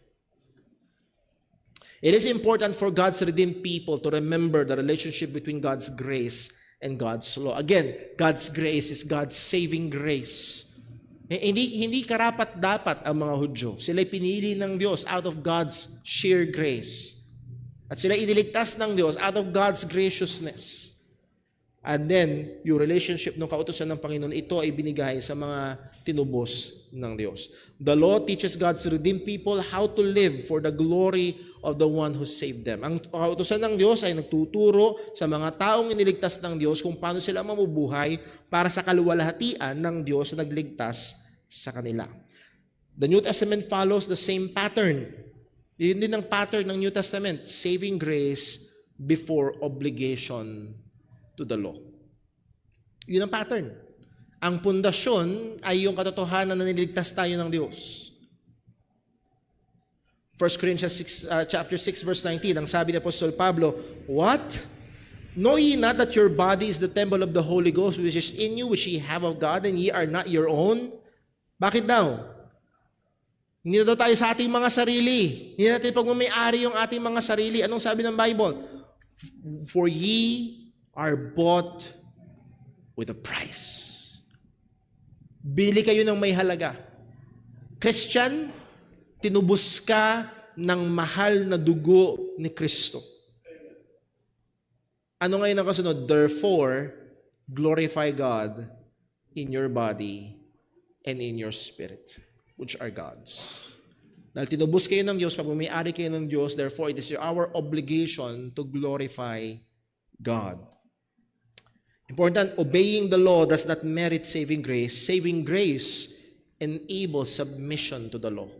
It is important for God's redeemed people to remember the relationship between God's grace and God's law. Again, God's grace is God's saving grace. Hindi karapat-dapat ang mga Hudyo. Sila'y pinili ng Diyos out of God's sheer grace. At sila iniligtas ng Diyos out of God's graciousness. And then, yung relationship ng kautusan ng Panginoon, ito ay binigay sa mga tinubos ng Diyos. The law teaches God's redeemed people how to live for the glory of the one who saved them. Ang kautusan ng Diyos ay nagtuturo sa mga taong iniligtas ng Diyos kung paano sila mamubuhay para sa kaluwalhatian ng Diyos na nagligtas sa kanila. The New Testament follows the same pattern. Yun din ang pattern ng New Testament, saving grace before obligation to the law. Yun ang pattern. Ang pundasyon ay yung katotohanan na niligtas tayo ng Diyos. 1 Corinthians 6, chapter 6, verse 19, ang sabi ni Apostol Pablo, "What? Know ye not that your body is the temple of the Holy Ghost, which is in you, which ye have of God, and ye are not your own?" Bakit daw? Hindi na daw tayo sa ating mga sarili. Hindi natin pagmamayari yung ating mga sarili. Anong sabi ng Bible? "For ye are bought with a price." Bili kayo ng may halaga. Christian, tinubos ka ng mahal na dugo ni Kristo. Ano ngayon ang kasunod? Therefore, glorify God in your body and in your spirit, which are God's. Dahil tinubos kayo ng Diyos, pagmamayari kayo ng Diyos, therefore, it is our obligation to glorify God. Important, obeying the law does not merit saving grace. Saving grace enables submission to the law.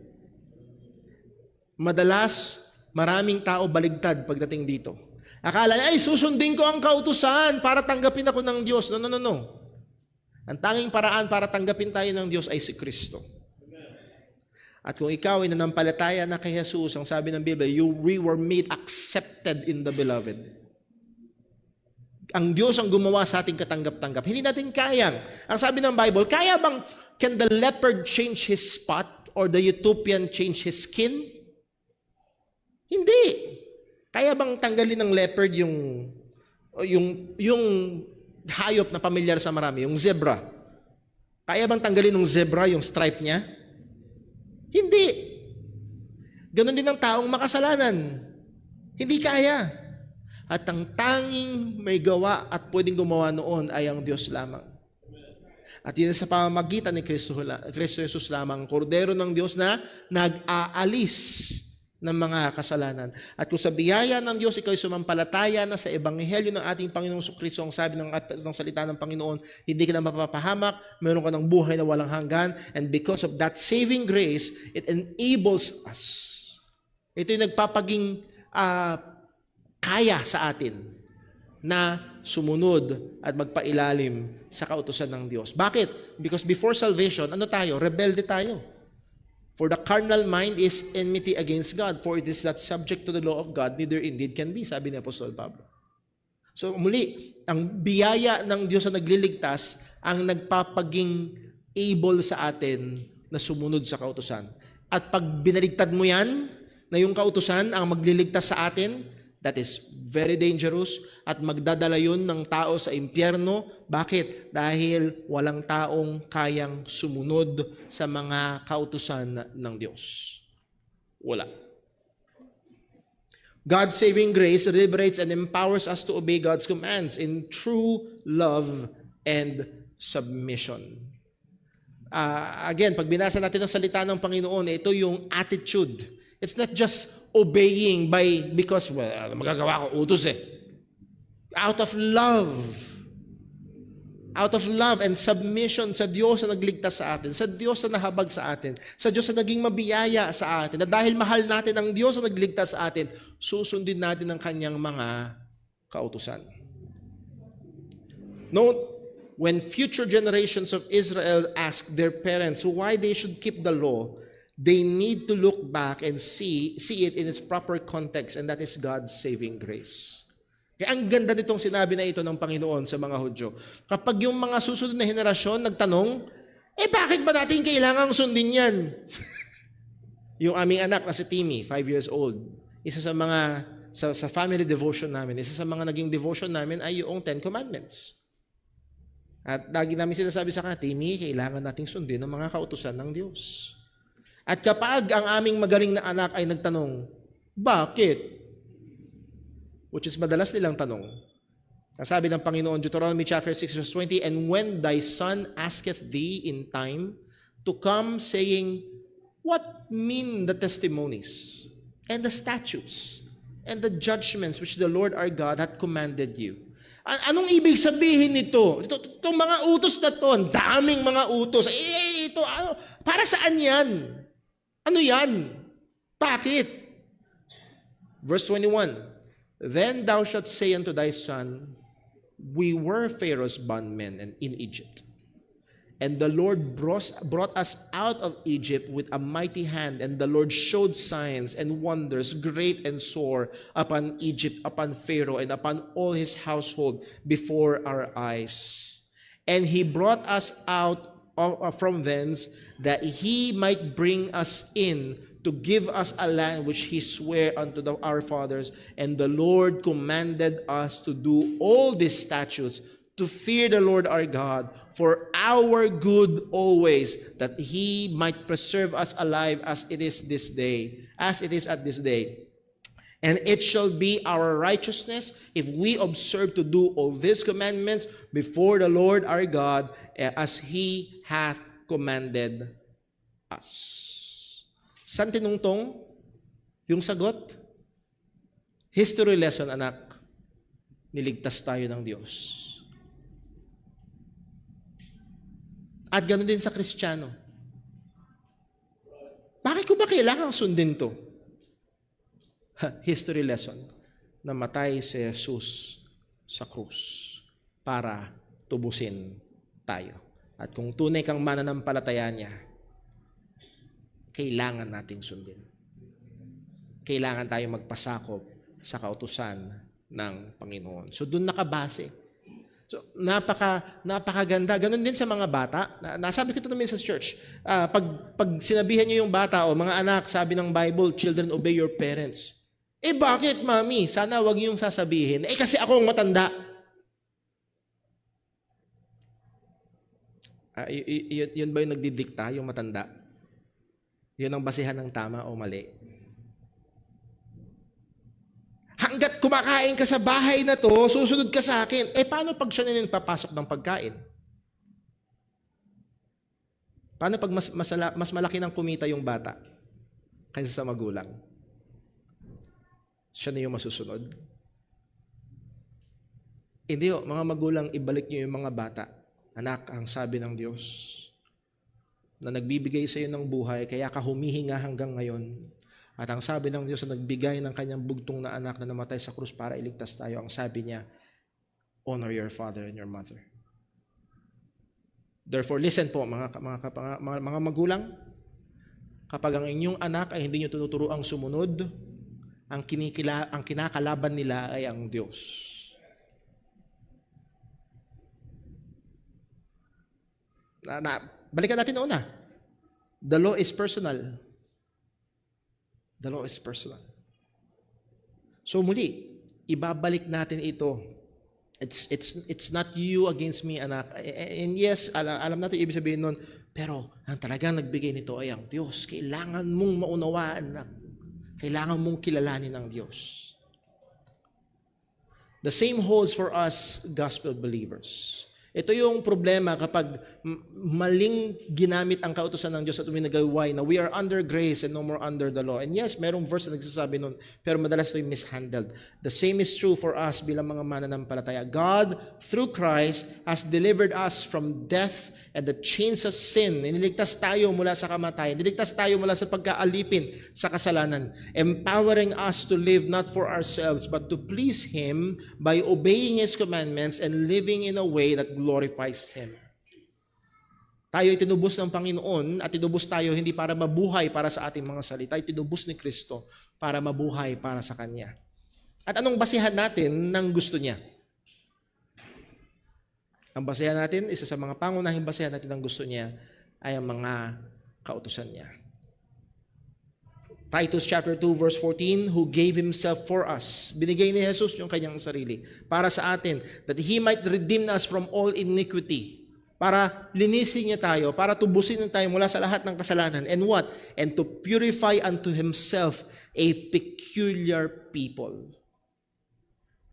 Madalas, maraming tao baligtad pagdating dito. Akala niya, ay susundin ko ang kautusan para tanggapin ako ng Diyos. No. Ang tanging paraan para tanggapin tayo ng Diyos ay si Kristo. At kung ikaw ay nanampalataya na kay Jesus, ang sabi ng Biblia, we were made accepted in the beloved. Ang Diyos ang gumawa sa ating katanggap-tanggap. Hindi natin kayang. Ang sabi ng Bible, can the leopard change his spot or the Ethiopian change his skin? Hindi. Kaya bang tanggalin ng leopard yung hayop na pamilyar sa marami, yung zebra? Kaya bang tanggalin ng zebra yung stripe niya? Hindi. Ganon din ang taong makasalanan. Hindi kaya. At ang tanging may gawa at pwedeng gumawa noon ay ang Diyos lamang. At yun sa pamamagitan ni Kristo Jesus lamang, kordero ng Diyos na nag-aalis ng mga kasalanan. At kung sa biyaya ng Diyos, ikaw sumampalataya na sa ebanghelyo ng ating Panginoong Kristo, ang sabi ng salita ng Panginoon, hindi ka na mapapahamak, meron ka ng buhay na walang hanggan, and because of that saving grace, it enables us. Ito yung nagpapaging kaya sa atin na sumunod at magpailalim sa kautusan ng Diyos. Bakit? Because before salvation, ano tayo? Rebelde tayo. For the carnal mind is enmity against God, for it is not subject to the law of God, neither indeed can be, sabi ni Apostol Pablo. So muli, ang biyaya ng Diyos na nagliligtas ang nagpapaging able sa atin na sumunod sa kautusan. At pag binaligtad mo yan, na yung kautusan ang magliligtas sa atin, that is very dangerous at magdadala yun ng tao sa impyerno. Bakit? Dahil walang taong kayang sumunod sa mga kautusan ng Diyos. Wala. God's saving grace liberates and empowers us to obey God's commands in true love and submission. Again, pag binasa natin ang salita ng Panginoon, ito yung attitude. It's not just obeying because magagawa ko utos eh. Out of love and submission sa Diyos na nagligtas sa atin, sa Diyos na nahabag sa atin, sa Diyos na naging mabiyaya sa atin, na dahil mahal natin ang Diyos na nagligtas sa atin, susundin natin ang kanyang mga kautusan. Note, when future generations of Israel ask their parents why they should keep the law, they need to look back and see it in its proper context, and that is God's saving grace. Kaya ang ganda nitong sinabi na ito ng Panginoon sa mga Hudyo. Kapag yung mga susunod na henerasyon nagtanong, bakit ba natin kailangang sundin yan? Yung aming anak na si Timmy, 5 years old, isa sa mga, sa family devotion namin, isa sa mga naging devotion namin ay yung 10 Commandments. At lagi namin sinasabi sa kanya, Timmy, kailangan nating sundin ang mga kautusan ng Diyos. At kapag ang aming magaling na anak ay nagtanong, bakit? which is madalas nilang tanong. Ang sabi ng Panginoon, Deuteronomy chapter 6 verse 20, "And when thy son asketh thee in time to come, saying, What mean the testimonies and the statutes and the judgments which the Lord our God hath commanded you?" Anong ibig sabihin nito? Itong mga utos na to, ang daming mga utos. Ito, para saan yan? Ano yan? Bakit? Verse 21, "Then thou shalt say unto thy son, We were Pharaoh's bondmen in Egypt. And the Lord brought us out of Egypt with a mighty hand, and the Lord showed signs and wonders, great and sore, upon Egypt, upon Pharaoh, and upon all his household before our eyes. And he brought us out from thence, that he might bring us in to give us a land which he sware unto our fathers. And the Lord commanded us to do all these statutes, to fear the Lord our God, for our good always, that he might preserve us alive as it is at this day. And it shall be our righteousness if we observe to do all these commandments before the Lord our God, as he hath commanded us." San tinungtong? Yung sagot? History lesson, anak. Niligtas tayo ng Diyos. At ganoon din sa Kristiyano. Bakit ko ba kailangang sundin to? History lesson. Namatay si Jesus sa krus para tubusin tayo. At kung tunay kang mananampalataya niya, kailangan nating sundin. Kailangan tayo magpasakop sa kautusan ng Panginoon. So doon nakabase. So, napakaganda. Ganon din sa mga bata. Nasabi ko ito namin sa church. Pag sinabihan niyo yung bata, o mga anak, sabi ng Bible, "Children, obey your parents." Bakit, mami? Sana wag niyong sasabihin. Kasi ako ang matanda. Yun ba yung nagdidikta, yung matanda? Yun ang basihan ng tama o mali? Hanggat kumakain ka sa bahay na to, susunod ka sa akin. Paano pag siya na papasok ng pagkain? Paano pag mas malaki ng kumita yung bata kaysa sa magulang? Siya na yung masusunod? Hindi ho, mga magulang, ibalik niyo yung mga bata. Anak, ang sabi ng Diyos, na nagbibigay sa iyo ng buhay, kaya ka humihinga hanggang ngayon. At ang sabi ng Diyos na nagbigay ng kanyang bugtong na anak na namatay sa krus para iligtas tayo, ang sabi niya, honor your father and your mother. Therefore, listen po mga magulang, kapag ang inyong anak ay hindi niyo tinuturuang sumunod, ang kinakalaban nila ay ang Diyos. Balikan natin una. The law is personal. The law is personal. So muli, ibabalik natin ito. It's not you against me, anak. And yes, alam natin ibig sabihin nun, pero ang talagang nagbigay nito ay ang Diyos. Kailangan mong maunawaan, anak. Kailangan mong kilalanin ang Diyos. The same holds for us gospel believers. Ito yung problema kapag maling ginamit ang kautusan ng Diyos at uminagaway na we are under grace and no more under the law. And yes, merong verse na nagsasabi nun, pero madalas ito yung mishandled. The same is true for us bilang mga mananampalataya. God, through Christ, has delivered us from death and the chains of sin. Niligtas tayo mula sa kamatayan. Niligtas tayo mula sa pagkaalipin sa kasalanan. Empowering us to live not for ourselves, but to please Him by obeying His commandments and living in a way that glorifies Him. Tayo ay tinubos ng Panginoon at tinubos tayo hindi para mabuhay para sa ating mga salita, ay tinubos ni Kristo para mabuhay para sa Kanya. At anong basihan natin ng gusto Niya? Ang basihan natin, isa sa mga pangunahing basihan natin ng gusto Niya ay ang mga kautusan Niya. Titus chapter 2 verse 14, who gave Himself for us. Binigay ni Jesus yung kanyang sarili para sa atin, that He might redeem us from all iniquity. Para linisin niya tayo, para tubusin niya tayo mula sa lahat ng kasalanan. And what? And to purify unto Himself a peculiar people.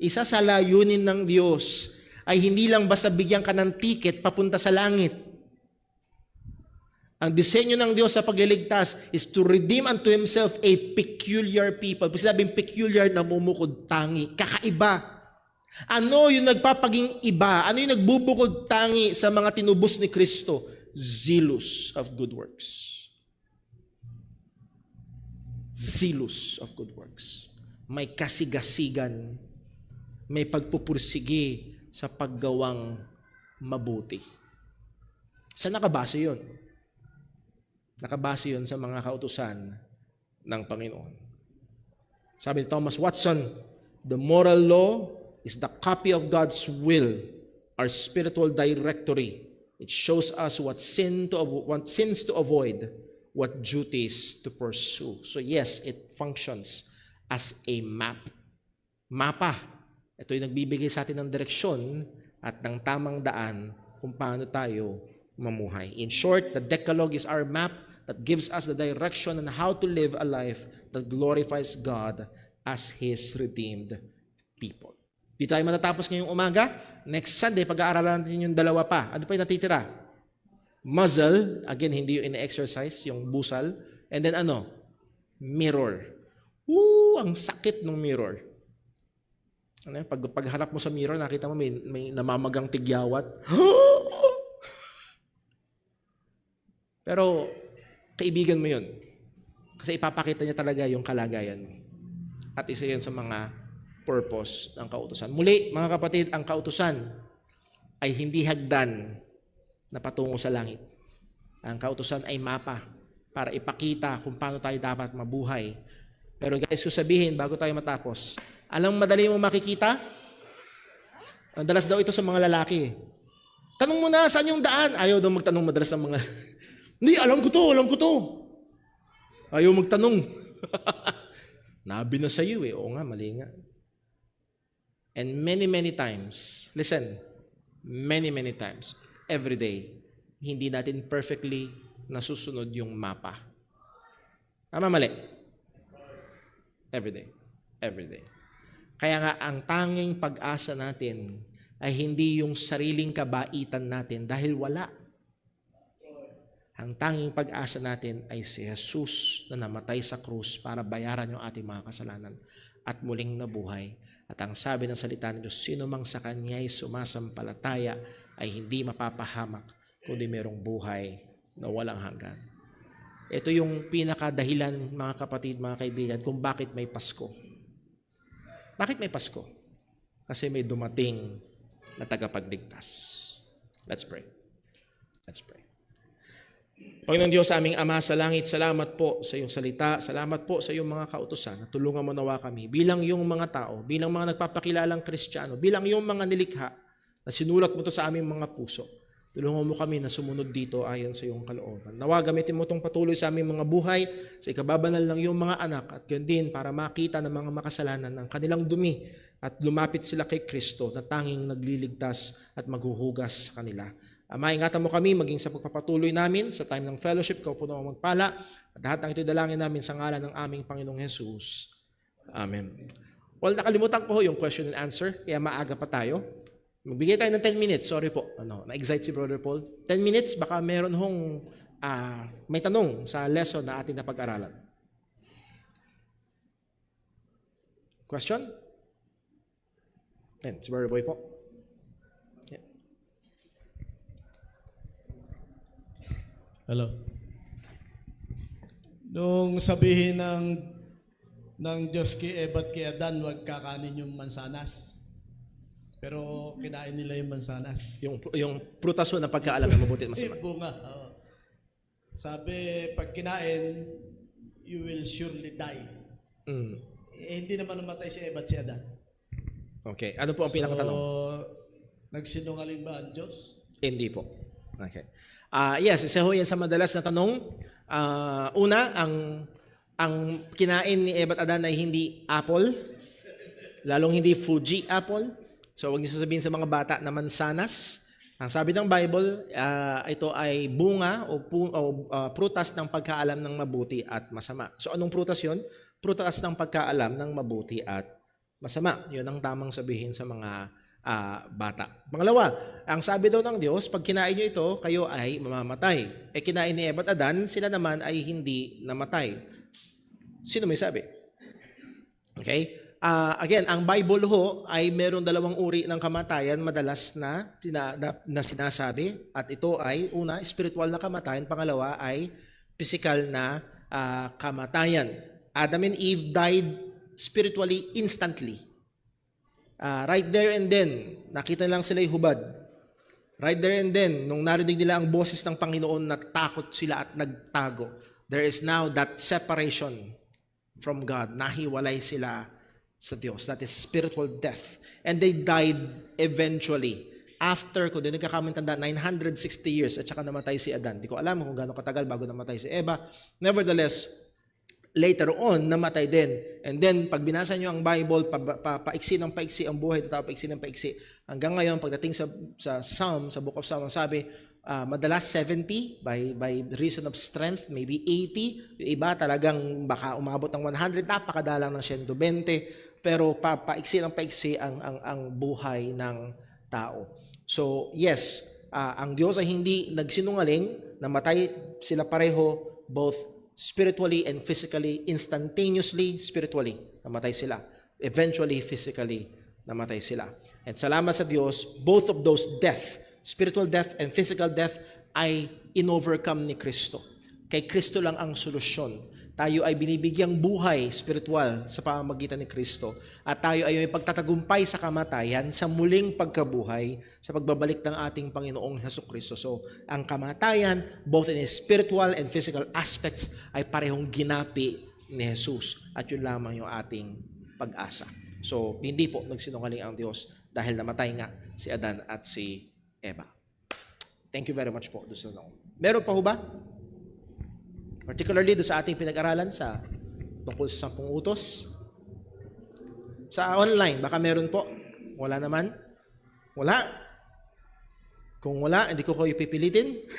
Isa sa layunin ng Diyos ay hindi lang basta bigyan ka ng ticket papunta sa langit. Ang disenyo ng Diyos sa pagliligtas is to redeem unto Himself a peculiar people. Pag sinabing peculiar, namumukod tangi, kakaiba. Ano yung nagpapaging iba? Ano yung nagbubukod tangi sa mga tinubos ni Kristo? Zealous of good works. Zealous of good works. May kasigasigan, may pagpupursige sa paggawang mabuti. Saan nakabase yun? Nakabase yun sa mga kautusan ng Panginoon. Sabi ni Thomas Watson, the moral law is the copy of God's will, our spiritual directory. It shows us what sins to avoid, what duties to pursue. So yes, it functions as a map. Mapa. Ito yung nagbibigay sa atin ng direksyon at ng tamang daan kung paano tayo mamuhay. In short, the Decalogue is our map that gives us the direction on how to live a life that glorifies God as His redeemed people. Di tayo matatapos ngayong umaga. Next Sunday, pag-aaralan natin yung dalawa pa. Ano pa yung natitira? Muzzle. Again, hindi yung in-exercise, yung busal. And then ano? Mirror. Ang sakit ng mirror. Ano, pagharap mo sa mirror, nakita mo may namamagang tigyawat. Pero, kaibigan mo yun. Kasi ipapakita niya talaga yung kalagayan mo. At isa yun sa mga purpose ng kautusan. Muli, mga kapatid, ang kautusan ay hindi hagdan na patungo sa langit. Ang kautusan ay mapa para ipakita kung paano tayo dapat mabuhay. Pero guys, sabihin bago tayo matapos, alam madali mo makikita? Ang dalas daw ito sa mga lalaki. Tanong mo na, saan yung daan? Ayaw daw magtanong madalas ng mga... Hindi, alam ko to. Ayaw magtanong. Nabi na sa iyo eh. Oo nga, mali nga. And many times, listen, many times, every day, hindi natin perfectly nasusunod yung mapa. Tama, mali? Every day. Kaya nga, ang tanging pag-asa natin ay hindi yung sariling kabaitan natin dahil wala. Ang tanging pag-asa natin ay si Jesus na namatay sa krus para bayaran yung ating mga kasalanan at muling nabuhay. At ang sabi ng salita ng Diyos, sino mang sa Kanya'y sumasampalataya ay hindi mapapahamak kundi merong buhay na walang hanggan. Ito yung pinakadahilan, mga kapatid, mga kaibigan, kung bakit may Pasko. Bakit may Pasko? Kasi may dumating na tagapagligtas. Let's pray. Panginoon Diyos, aming Ama sa langit, salamat po sa iyong salita, salamat po sa iyong mga kautusan. Tulungan mo nawa kami bilang iyong mga tao, bilang mga nagpapakilalang Kristiyano, bilang iyong mga nilikha na sinulat mo to sa aming mga puso. Tulungan mo kami na sumunod dito ayon sa iyong kalooban. Nawa gamitin mo itong patuloy sa aming mga buhay, sa ikababanal ng iyong mga anak at gandin para makita ng mga makasalanan ng kanilang dumi at lumapit sila kay Kristo na tanging nagliligtas at maghuhugas sa kanila. Ama, ingatan mo kami maging sa pagpapatuloy namin sa time ng fellowship, ikaw po naman magpala. At lahat ng ito'y dalangin namin sa ngalan ng aming Panginoong Jesus. Amen. Well, nakalimutan ko yung question and answer, kaya maaga pa tayo. Magbigay tayo ng 10 minutes. Sorry po, na-excite si Brother Paul. 10 minutes, baka meron may tanong sa lesson na ating napag-aralan. Question? Yan, si Brother Boy po. Hello. Nung sabihin ng Diyos kay Eva at kay Adan, huwag kakanin yung mansanas. Pero kinain nila yung mansanas. Yung prutas na pagkaalam na mabuti at masama. Bunga. Sabi, pag kinain, you will surely die. Hindi naman namatay si Eva at si Adan. Okay. Ano po ang pinakatanong? Nagsinungaling ba ang Diyos? Hindi po. Okay. Yes, isa ho yan sa madalas na tanong. Una, ang kinain ni Eva at Adan ay hindi apple, lalong hindi Fuji apple. So huwag niyo sasabihin sa mga bata na mansanas. Ang sabi ng Bible, ito ay bunga o prutas ng pagkaalam ng mabuti at masama. So anong prutas yon? Prutas ng pagkaalam ng mabuti at masama. Yun ang tamang sabihin sa mga bata. Pangalawa, ang sabi daw ng Diyos, pag kinain nyo ito, kayo ay mamamatay. Kinain ni Eva at Adan, sila naman ay hindi namatay. Sino may sabi? Okay? Again, ang Bible ho ay meron dalawang uri ng kamatayan madalas na sinasabi. At ito ay, una, spiritual na kamatayan. Pangalawa ay physical na kamatayan. Adam and Eve died spiritually instantly. Right there and then, nakita lang sila yung hubad. Right there and then, nung narinig nila ang boses ng Panginoon, natakot sila at nagtago. There is now that separation from God. Nahiwalay sila sa Diyos. That is spiritual death. And they died eventually. After, kung di nagkakamintanda, 960 years at saka namatay si Adan. Di ko alam kung gaano katagal bago namatay si Eva. Nevertheless, later on, namatay din. And then, pag binasa nyo ang Bible, paiksi ng paiksi ang buhay, paiksi ng paiksi. Hanggang ngayon, pagdating sa Psalm, sa Book of Psalm, sabi, madalas 70 by reason of strength, maybe 80. Yung iba talagang baka umabot ng 100, napakadalang ng 120. Pero paiksi ng paiksi ang buhay ng tao. So, yes, ang Diyos ay hindi nagsinungaling, namatay sila pareho, both spiritually and physically, instantaneously, spiritually, namatay sila. Eventually, physically, namatay sila. And salamat sa Diyos, both of those death, spiritual death and physical death, ay in-overcome ni Kristo. Kay Kristo lang ang solusyon. Tayo ay binibigyang buhay spiritual sa pamamagitan ni Kristo. At tayo ay may pagtatagumpay sa kamatayan sa muling pagkabuhay sa pagbabalik ng ating Panginoong Hesukristo. So, ang kamatayan, both in its spiritual and physical aspects, ay parehong ginapi ni Jesus. At yun lamang yung ating pag-asa. So, hindi po nagsinungaling ang Diyos dahil namatay nga si Adan at si Eva. Thank you very much po. Meron pa ho ba? Particularly doon sa ating pinag-aralan sa tungkol sa 10 utos. Sa online, baka meron po. Wala naman? Wala? Kung wala, hindi ko kayo pipilitin.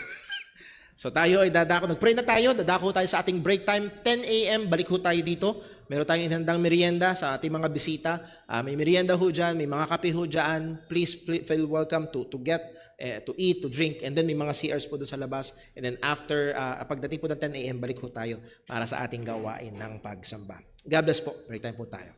So tayo ay dadako. Nag-pray na tayo. Dadako tayo sa ating break time. 10 a.m. Balik ho tayo dito. Meron tayong inhandang merienda sa ating mga bisita. May merienda ho dyan. May mga kape ho dyan. Please feel welcome to eat, to drink, and then may mga CRs po doon sa labas. And then after, pagdating po ng 10 a.m., balik po tayo para sa ating gawain ng pagsamba. God bless po. Break time po tayo.